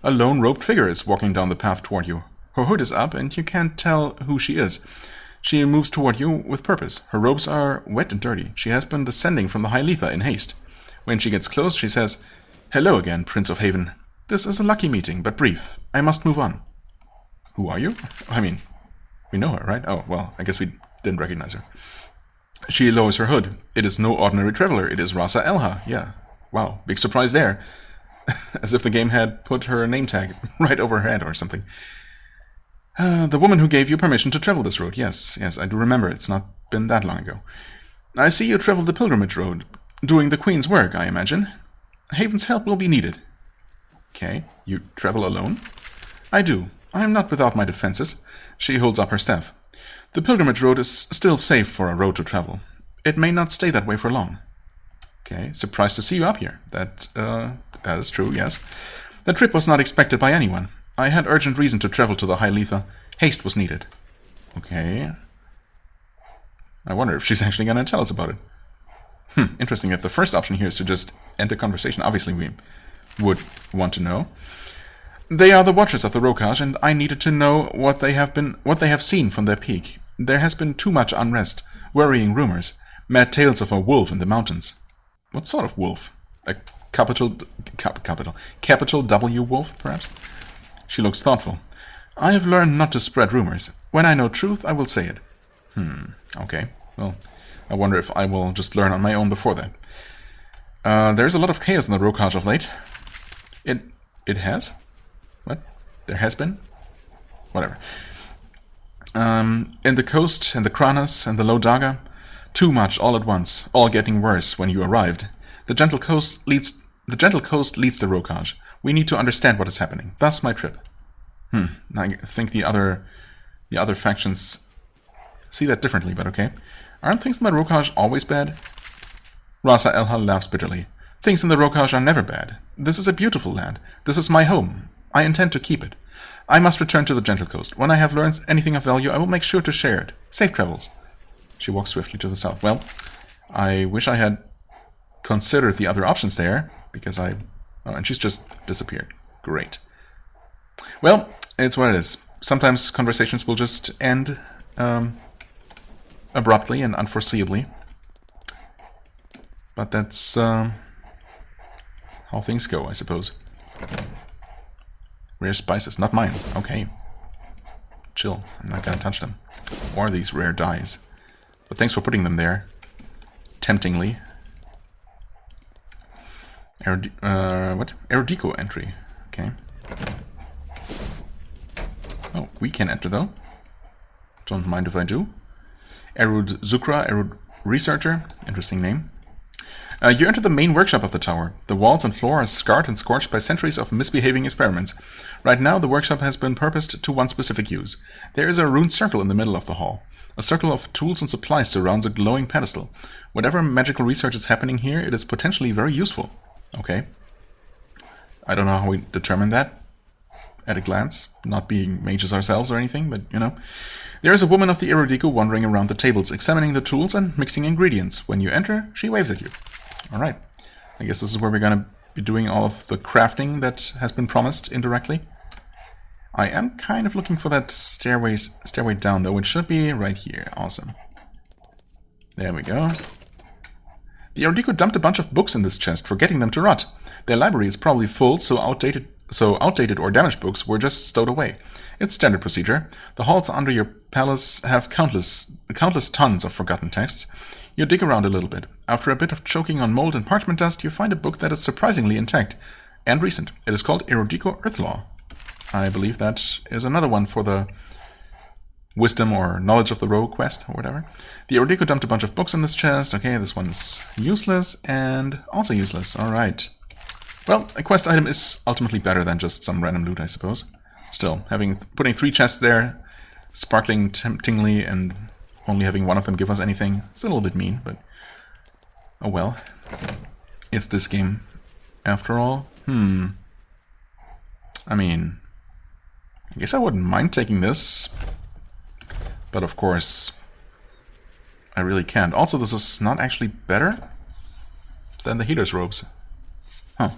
A lone robed figure is walking down the path toward you. Her hood is up, and you can't tell who she is. She moves toward you with purpose. Her robes are wet and dirty. She has been descending from the High Letha in haste. When she gets close, she says, "Hello again, Prince of Haven. This is a lucky meeting, but brief. I must move on." Who are you? I mean, we know her, right? Oh, well, I guess we didn't recognize her. She lowers her hood. It is no ordinary traveler. It is Rasa Elha. Yeah. Wow, big surprise there. As if the game had put her name tag right over her head or something. The woman who gave you permission to travel this road. Yes, I do remember. It's not been that long ago. I see you traveled the pilgrimage road, doing the Queen's work, I imagine. Haven's help will be needed. Okay, you travel alone? I do. I am not without my defenses. She holds up her staff. The pilgrimage road is still safe for a road to travel. It may not stay that way for long. Okay, surprised to see you up here. That is true, yes. The trip was not expected by anyone. I had urgent reason to travel to the High Letha. Haste was needed. Okay. I wonder if she's actually going to tell us about it. Interesting that the first option here is to just end the conversation. Obviously, we would want to know. They are the watchers of the Rokaj, and I needed to know what they have seen from their peak. There has been too much unrest, worrying rumors, mad tales of a wolf in the mountains. What sort of wolf? A capital W wolf, perhaps? She looks thoughtful. I have learned not to spread rumors. When I know truth, I will say it. Okay. Well, I wonder if I will just learn on my own before that. There's a lot of chaos in the Rokaj of late. It has? What? There has been? Whatever. In the coast, and the Kranas, and the Lodaga, too much all at once, all getting worse when you arrived. The gentle coast leads the Rokaj. We need to understand what is happening. Thus my trip. I think the other factions see that differently, but okay. Aren't things in the Rokaj always bad? Rasa Elha laughs bitterly. Things in the Rokaj are never bad. This is a beautiful land. This is my home. I intend to keep it. I must return to the Gentle Coast. When I have learned anything of value, I will make sure to share it. Safe travels. She walks swiftly to the south. Well, I wish I had considered the other options there, because Oh, and she's just disappeared. Great. Well, it's what it is. Sometimes conversations will just end abruptly and unforeseeably. But that's how things go, I suppose. Rare spices, not mine. Okay. Chill. I'm not gonna touch them. Or these rare dyes. But thanks for putting them there. Temptingly. What? Erudiko entry. Okay. Oh, we can enter though. Don't mind if I do. Erud Zukra, Erud Researcher. Interesting name. You enter the main workshop of the tower. The walls and floor are scarred and scorched by centuries of misbehaving experiments. Right now, the workshop has been purposed to one specific use. There is a runed circle in the middle of the hall. A circle of tools and supplies surrounds a glowing pedestal. Whatever magical research is happening here, it is potentially very useful. Okay. I don't know how we determine that. at a glance, not being mages ourselves or anything, but you know. There is a woman of the Erudico wandering around the tables, examining the tools and mixing ingredients. When you enter, she waves at you. Alright. I guess this is where we're gonna be doing all of the crafting that has been promised indirectly. I am kind of looking for that stairway down, though. It should be right here. Awesome. There we go. The Erudico dumped a bunch of books in this chest, forgetting them to rot. Their library is probably full, so outdated or damaged books were just stowed away. It's standard procedure. The halls under your palace have countless tons of forgotten texts. You dig around a little bit. After a bit of choking on mold and parchment dust, you find a book that is surprisingly intact and recent. It is called Erudico Earthlaw. I believe that is another one for the Wisdom or Knowledge of the Rogue quest, or whatever. The Erudico dumped a bunch of books in this chest. Okay, this one's useless and also useless. Alright. Well, a quest item is ultimately better than just some random loot, I suppose. Still, putting 3 chests there, sparkling temptingly, and only having one of them give us anything, it's a little bit mean, but oh well. It's this game, after all. I mean, I guess I wouldn't mind taking this, but of course, I really can't. Also, this is not actually better than the healer's robes. Huh.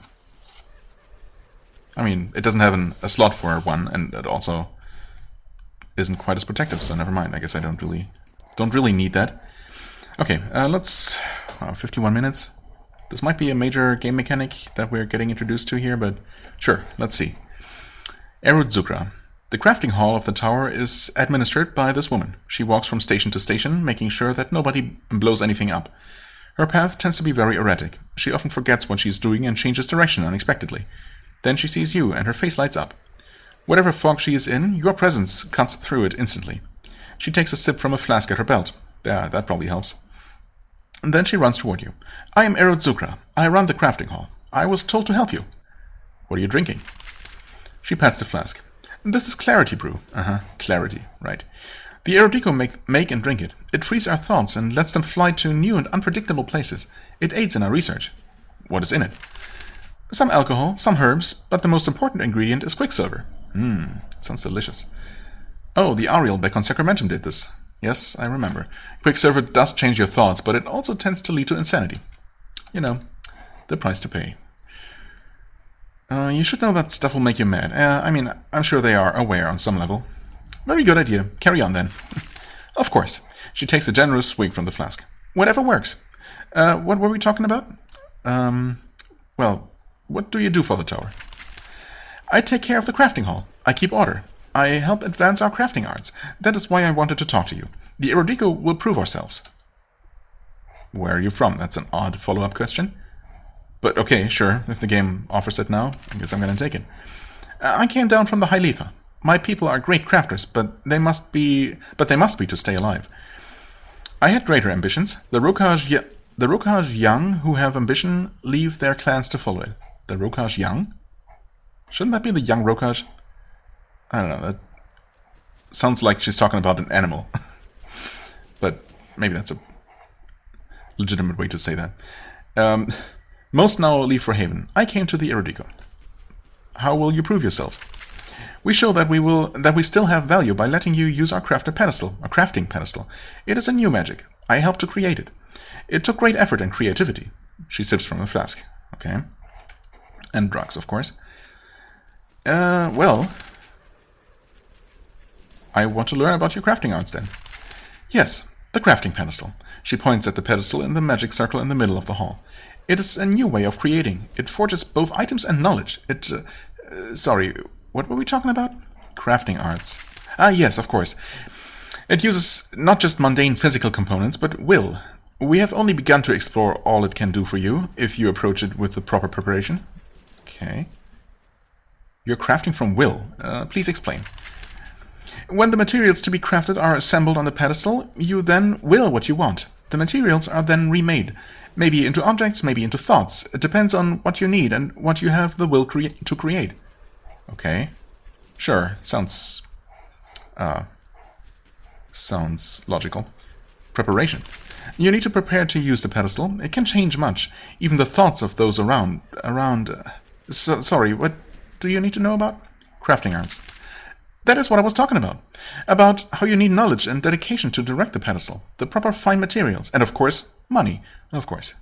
I mean, it doesn't have a slot for one, and it also isn't quite as protective, so never mind. I guess I don't really need that. Okay, let's... 51 minutes. This might be a major game mechanic that we're getting introduced to here, but sure, let's see. Erud-Zukra. The crafting hall of the tower is administered by this woman. She walks from station to station, making sure that nobody blows anything up. Her path tends to be very erratic. She often forgets what she's doing and changes direction unexpectedly. Then she sees you, and her face lights up. Whatever fog she is in, your presence cuts through it instantly. She takes a sip from a flask at her belt. Yeah, that probably helps. And then she runs toward you. I am Erud-Zukra. I run the crafting hall. I was told to help you. What are you drinking? She pats the flask. This is Clarity Brew. Clarity, right. The Erudico make and drink it. It frees our thoughts and lets them fly to new and unpredictable places. It aids in our research. What is in it? Some alcohol, some herbs, but the most important ingredient is Quicksilver. Sounds delicious. Oh, the Ariel back on Sacramentum did this. Yes, I remember. Quicksilver does change your thoughts, but it also tends to lead to insanity. You know, the price to pay. You should know that stuff will make you mad. I mean, I'm sure they are aware on some level. Very good idea. Carry on, then. Of course. She takes a generous swig from the flask. Whatever works. What were we talking about? Well, what do you do for the tower? I take care of the crafting hall. I keep order. I help advance our crafting arts. That is why I wanted to talk to you. The Erudico will prove ourselves. Where are you from? That's an odd follow-up question. But okay, sure, if the game offers it now, I guess I'm gonna take it. I came down from the High Letha. My people are great crafters, but they must be to stay alive. I had greater ambitions. The Rokaj young who have ambition leave their clans to follow it. The Rokaj young? Shouldn't that be the young Rokaj? I don't know, that sounds like she's talking about an animal. But maybe that's a legitimate way to say that. Most now leave for Haven. I came to the Erudico. How will you prove yourselves? We show that we still have value by letting you use our crafting pedestal. It is a new magic. I helped to create it. It took great effort and creativity. She sips from a flask. Okay. And drugs, of course. Well, I want to learn about your crafting arts then. Yes, the crafting pedestal. She points at the pedestal in the magic circle in the middle of the hall. It is a new way of creating. It forges both items and knowledge. Sorry, what were we talking about? Crafting arts. Ah, yes, of course. It uses not just mundane physical components, but will. We have only begun to explore all it can do for you, if you approach it with the proper preparation. Okay. You're crafting from will. Please explain. When the materials to be crafted are assembled on the pedestal, you then will what you want. The materials are then remade. Maybe into objects, maybe into thoughts. It depends on what you need and what you have the will to create. Okay. Sure. Sounds logical. Preparation. You need to prepare to use the pedestal. It can change much. Even the thoughts of those around. Sorry, what do you need to know about? crafting arts. That is what I was talking about. About how you need knowledge and dedication to direct the pedestal, the proper fine materials, and of course, money. Of course.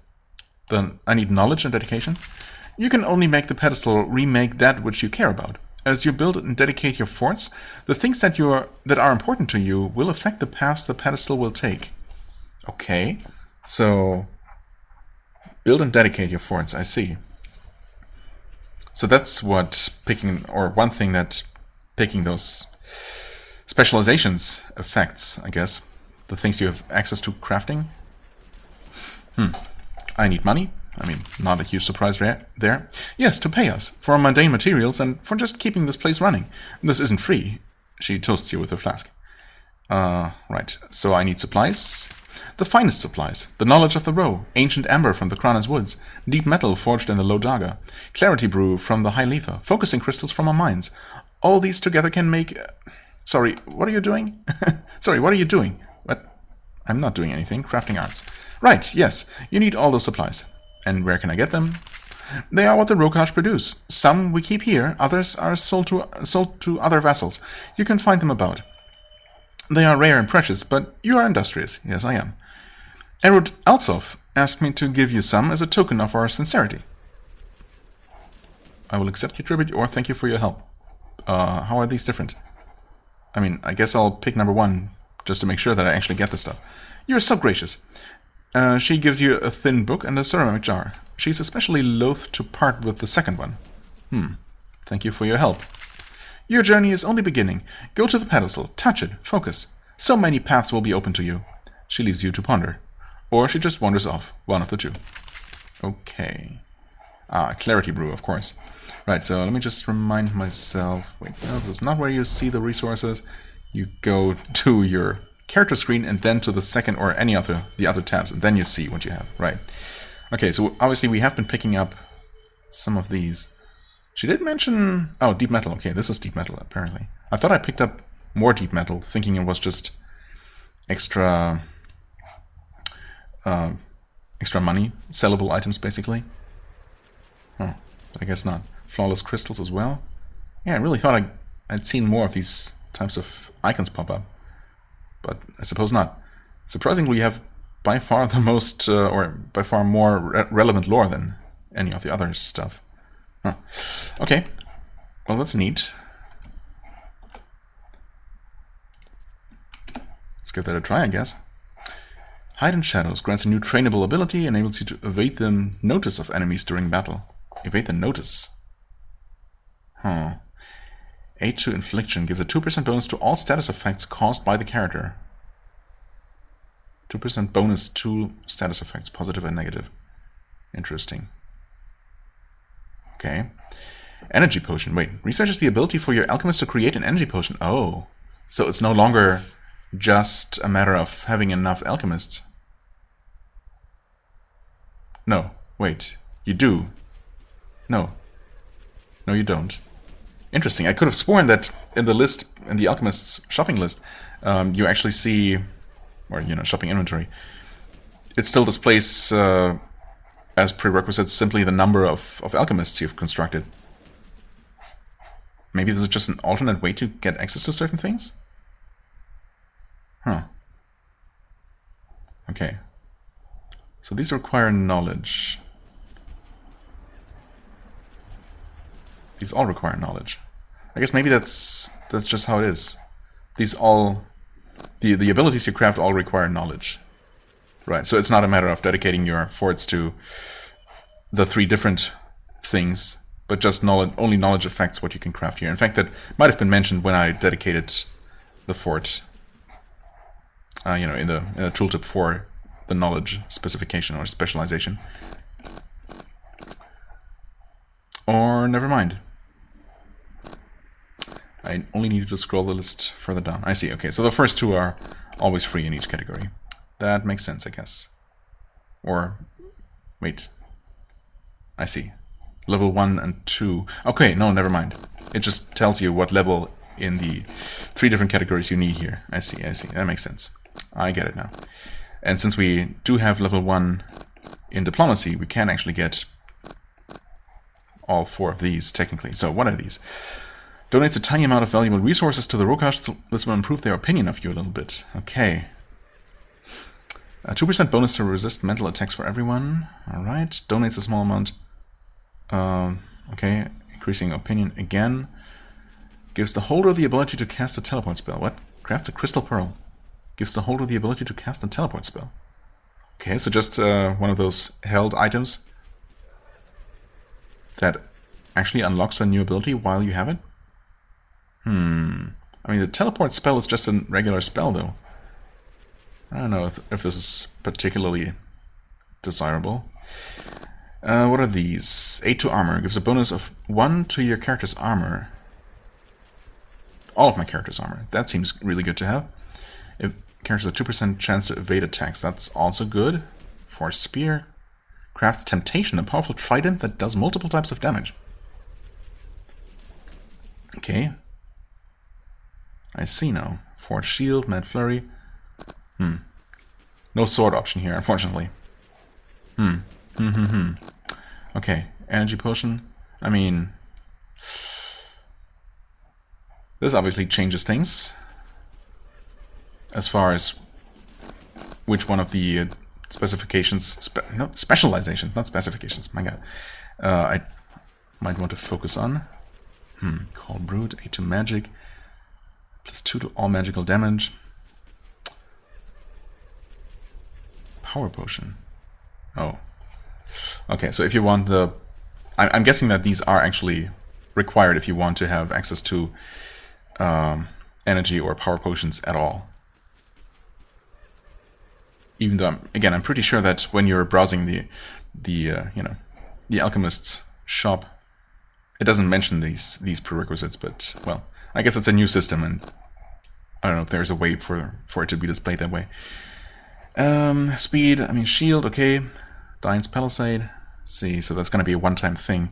Then I need knowledge and dedication. You can only make the pedestal remake that which you care about. As you build and dedicate your forts, the things that are important to you will affect the paths the pedestal will take. Okay, so build and dedicate your forts, I see. So that's what picking, or one thing that picking those specializations affects, I guess. The things you have access to crafting. I need money. I mean, not a huge surprise there. Yes, to pay us for our mundane materials and for just keeping this place running. This isn't free. She toasts you with her flask. Right. So I need supplies. The finest supplies. The knowledge of the row. Ancient amber from the Kranas woods. Deep metal forged in the low daga. Clarity brew from the high letha. Focusing crystals from our mines. All these together can make... Sorry, what are you doing? Sorry, what are you doing? What? I'm not doing anything. Crafting arts. Right, yes. You need all those supplies. And where can I get them? They are what the Rokash produce. Some we keep here, others are sold to other vassals. You can find them about. They are rare and precious, but you are industrious. Yes, I am. Erud Alsov asked me to give you some as a token of our sincerity. I will accept your tribute or thank you for your help. How are these different? I mean, I guess I'll pick number 1 just to make sure that I actually get the stuff. You are so gracious. She gives you a thin book and a ceramic jar. She's especially loath to part with the second one. Thank you for your help. Your journey is only beginning. Go to the pedestal, touch it, focus. So many paths will be open to you. She leaves you to ponder. Or she just wanders off, one of the two. Okay. Clarity brew, of course. Right, so let me just remind myself. Wait, no, this is not where you see the resources. You go to your character screen and then to the second or any other the other tabs, and then you see what you have. Right. Okay, so obviously we have been picking up some of these. She did mention... Oh, deep metal. Okay, this is deep metal, apparently. I thought I picked up more deep metal, thinking it was just extra... extra money, sellable items, basically. Oh, but I guess not. Flawless crystals as well. Yeah, I really thought I'd seen more of these types of icons pop up. But I suppose not. Surprisingly, we have by far the most, or by far more relevant lore than any of the other stuff. Huh. Okay, well that's neat. Let's give that a try, I guess. Hide in Shadows grants a new trainable ability, enables you to evade the notice of enemies during battle. Evade the notice. Huh. Aid to Infliction gives a 2% bonus to all status effects caused by the character. 2% bonus to status effects, positive and negative. Interesting. Okay. Energy Potion. Wait, researches the ability for your alchemist to create an energy potion. Oh. So it's no longer just a matter of having enough alchemists. No. Wait. You do. No. No, you don't. Interesting. I could have sworn that in the list, in the alchemist's shopping list, you actually see, or shopping inventory, it still displays as prerequisites simply the number of alchemists you've constructed. Maybe this is just an alternate way to get access to certain things? Huh. Okay. So these require knowledge. These all require knowledge. I guess maybe that's just how it is. These all... The abilities you craft all require knowledge. Right, so it's not a matter of dedicating your forts to the 3 different things, but just knowledge, only knowledge affects what you can craft here. In fact, that might have been mentioned when I dedicated the fort, in the tooltip for the knowledge specification or specialization. Or never mind. I only needed to scroll the list further down. I see, okay, so the first 2 are always free in each category. That makes sense, I guess. Or, wait. I see. Level 1 and 2. Okay, no, never mind. It just tells you what level in the 3 different categories you need here. I see. That makes sense. I get it now. And since we do have level 1 in diplomacy, we can actually get all 4 of these, technically. So what are these? Donates a tiny amount of valuable resources to the Rokash. This will improve their opinion of you a little bit. Okay. 2% bonus to resist mental attacks for everyone. Alright. Donates a small amount. Okay. Increasing opinion again. Gives the holder the ability to cast a teleport spell. What? Crafts a crystal pearl. Gives the holder the ability to cast a teleport spell. Okay, so just one of those held items that actually unlocks a new ability while you have it? I mean, the teleport spell is just a regular spell, though. I don't know if this is particularly desirable. What are these? 8 to armor. Gives a bonus of 1 to your character's armor. All of my character's armor. That seems really good to have. It characters a 2% chance to evade attacks. That's also good. For spear. Crafts Temptation, a powerful trident that does multiple types of damage. Okay. I see now. Forged Shield, Mad Flurry. No sword option here, unfortunately. Okay, Energy Potion. I mean, this obviously changes things as far as which one of the specifications, specializations, not specifications, my god, I might want to focus on. Cold Brood, 8 to magic, plus 2 to all magical damage. Power Potion. Oh. Okay, so if you want the... I'm guessing that these are actually required if you want to have access to energy or power potions at all. Even though, I'm pretty sure that when you're browsing the alchemist's shop, it doesn't mention these prerequisites, but, well, I guess it's a new system, and I don't know if there's a way for it to be displayed that way. Speed, I mean, shield, okay. Dine's Palisade. See, so that's going to be a one-time thing.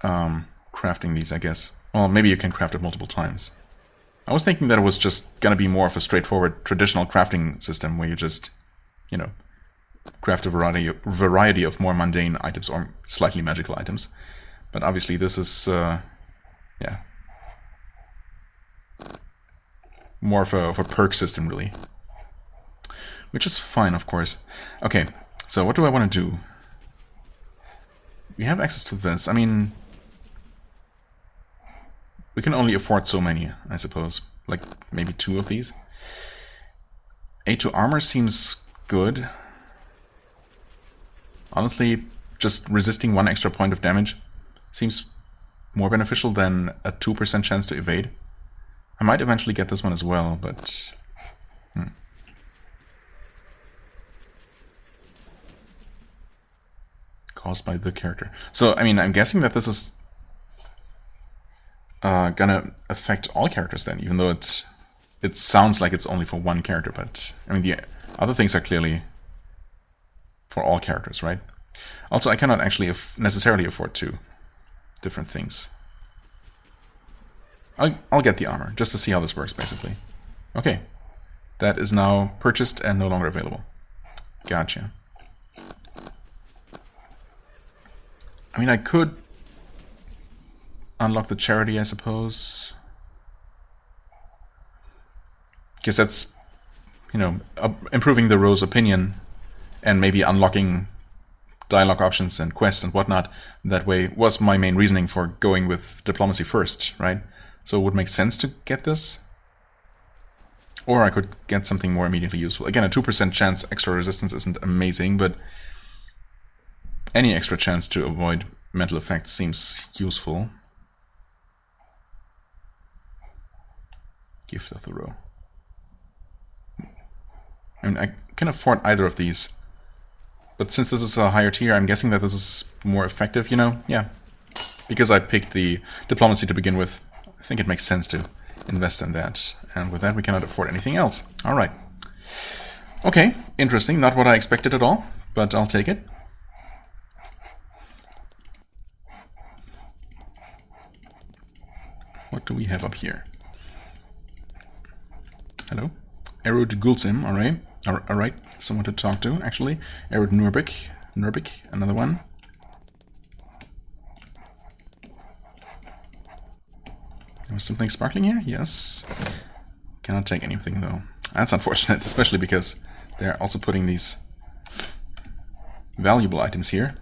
Crafting these, I guess. Well, maybe you can craft it multiple times. I was thinking that it was just going to be more of a straightforward traditional crafting system where you just, craft a variety of more mundane items or slightly magical items. But obviously this is, yeah, more of a perk system, really. Which is fine, of course. Okay, so what do I want to do? We have access to this. I mean, we can only afford so many, I suppose. Like, maybe 2 of these. 8 to armor seems good. Honestly, just resisting 1 extra point of damage seems more beneficial than a 2% chance to evade. I might eventually get this one as well, but... Caused by the character. So, I mean, I'm guessing that this is gonna affect all characters then, even though it sounds like it's only for one character, but I mean the other things are clearly for all characters, right? Also, I cannot actually necessarily afford 2 different things. I'll get the armor, just to see how this works, basically. Okay. That is now purchased and no longer available. Gotcha. I mean, I could unlock the charity, I suppose. Guess that's, improving the Ro's opinion and maybe unlocking dialogue options and quests and whatnot. That way was my main reasoning for going with diplomacy first, right? So it would make sense to get this. Or I could get something more immediately useful. Again, a 2% chance extra resistance isn't amazing, but any extra chance to avoid mental effects seems useful. Gift of the Row. I mean, I can afford either of these. But since this is a higher tier, I'm guessing that this is more effective, Yeah. Because I picked the diplomacy to begin with, I think it makes sense to invest in that. And with that, we cannot afford anything else. Alright. Okay, interesting. Not what I expected at all, but I'll take it. What do we have up here? Hello? Erud Gulzim, alright. Alright, someone to talk to, actually. Erud Nurbik, another one. Something sparkling here? Yes. Cannot take anything though. That's unfortunate, especially because they're also putting these valuable items here.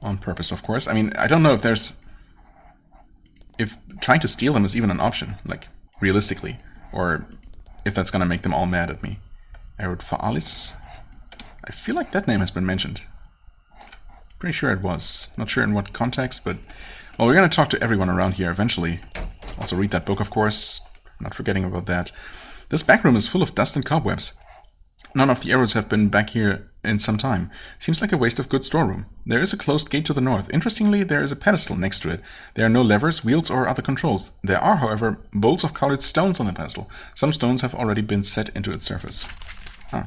On purpose, of course. I mean, I don't know if trying to steal them is even an option, like, realistically. Or if that's gonna make them all mad at me. Erod Faalis? I feel like that name has been mentioned. Pretty sure it was. Not sure in what context, but... Well, we're gonna talk to everyone around here eventually. Also read that book, of course. Not forgetting about that. This back room is full of dust and cobwebs. None of the arrows have been back here in some time. Seems like a waste of good storeroom. There is a closed gate to the north. Interestingly, there is a pedestal next to it. There are no levers, wheels, or other controls. There are, however, bowls of colored stones on the pedestal. Some stones have already been set into its surface. Huh.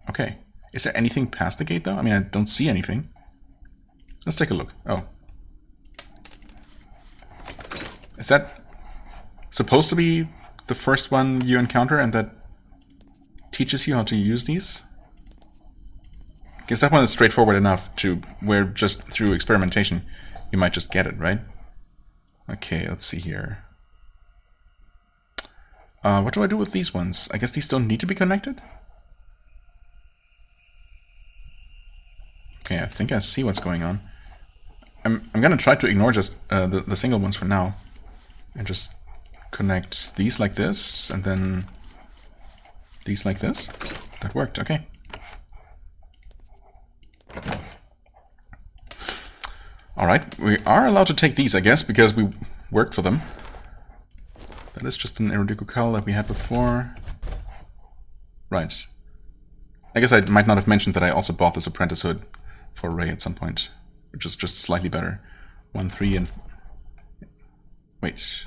Okay. Is there anything past the gate, though? I mean, I don't see anything. Let's take a look. Oh. Is that supposed to be the first one you encounter and that teaches you how to use these? Because that one is straightforward enough to where just through experimentation you might just get it, right? Okay, let's see here. What do I do with these ones? I guess these don't need to be connected? Okay, I think I see what's going on. I'm gonna try to ignore just the single ones for now. And just connect these like this, and then these like this. That worked, okay. Alright, we are allowed to take these, I guess, because we worked for them. That is just an Erudico Cull that we had before. Right. I guess I might not have mentioned that I also bought this Apprentice Hood for Ray at some point, which is just slightly better. 1-3 and... Wait.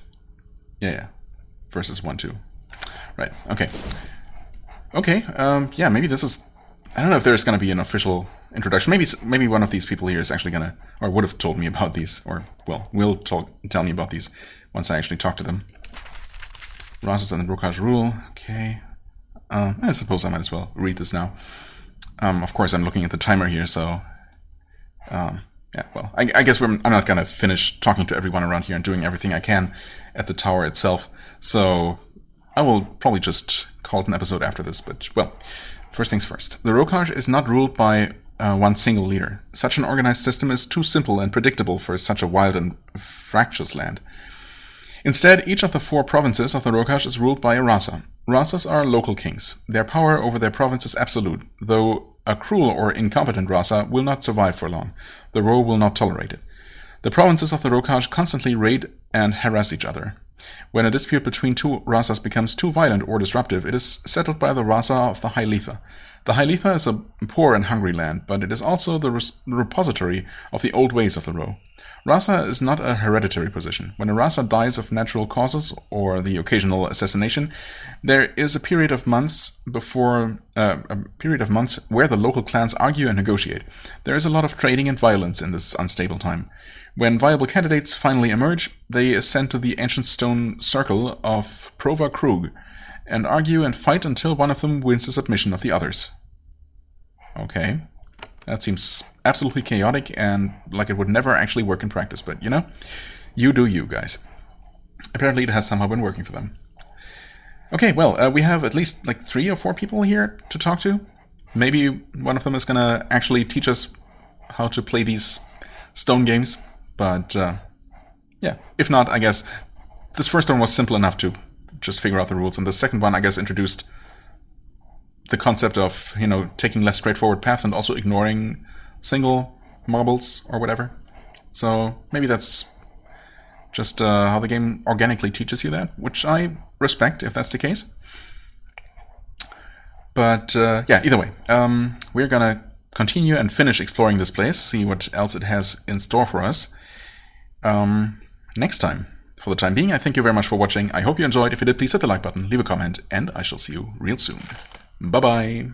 Yeah. Versus 1-2. Right, okay. Okay, yeah, maybe this is... I don't know if there's going to be an official introduction. Maybe one of these people here is actually going to... Or would have told me about these. Or, well, will tell me about these once I actually talk to them. Rosses and the Brokage rule. Okay. I suppose I might as well read this now. Of course, I'm looking at the timer here, so... yeah, well, I guess I'm not going to finish talking to everyone around here and doing everything I can at the tower itself. So I will probably just call it an episode after this. But, well, first things first. The Rokaj is not ruled by one single leader. Such an organized system is too simple and predictable for such a wild and fractious land. Instead, each of the 4 provinces of the Rokaj is ruled by a Rasa. Rasas are local kings. Their power over their province is absolute, though a cruel or incompetent Rasa will not survive for long. The Ro will not tolerate it. The provinces of the Rokaj constantly raid and harass each other. When a dispute between 2 Rasas becomes too violent or disruptive, it is settled by the Rasa of the High Letha. The High Letha is a poor and hungry land, but it is also the repository of the old ways of the Ro. Rasa is not a hereditary position. When a Rasa dies of natural causes or the occasional assassination, there is a period of months where the local clans argue and negotiate. There is a lot of trading and violence in this unstable time. When viable candidates finally emerge, they ascend to the ancient stone circle of Prova Krug and argue and fight until one of them wins the submission of the others. Okay. That seems absolutely chaotic and like it would never actually work in practice, but you know, you do you, guys. Apparently it has somehow been working for them. Okay, well, we have at least like 3 or 4 people here to talk to. Maybe one of them is gonna actually teach us how to play these stone games, but yeah, if not, I guess this first one was simple enough to just figure out the rules, and the second one, I guess, introduced the concept of, you know, taking less straightforward paths and also ignoring single marbles or whatever. So maybe that's just how the game organically teaches you that, which I respect if that's the case. But yeah, either way, we're gonna continue and finish exploring this place, see what else it has in store for us next time. For the time being, I thank you very much for watching. I hope you enjoyed. If you did, please hit the like button, leave a comment, and I shall see you real soon. Bye-bye.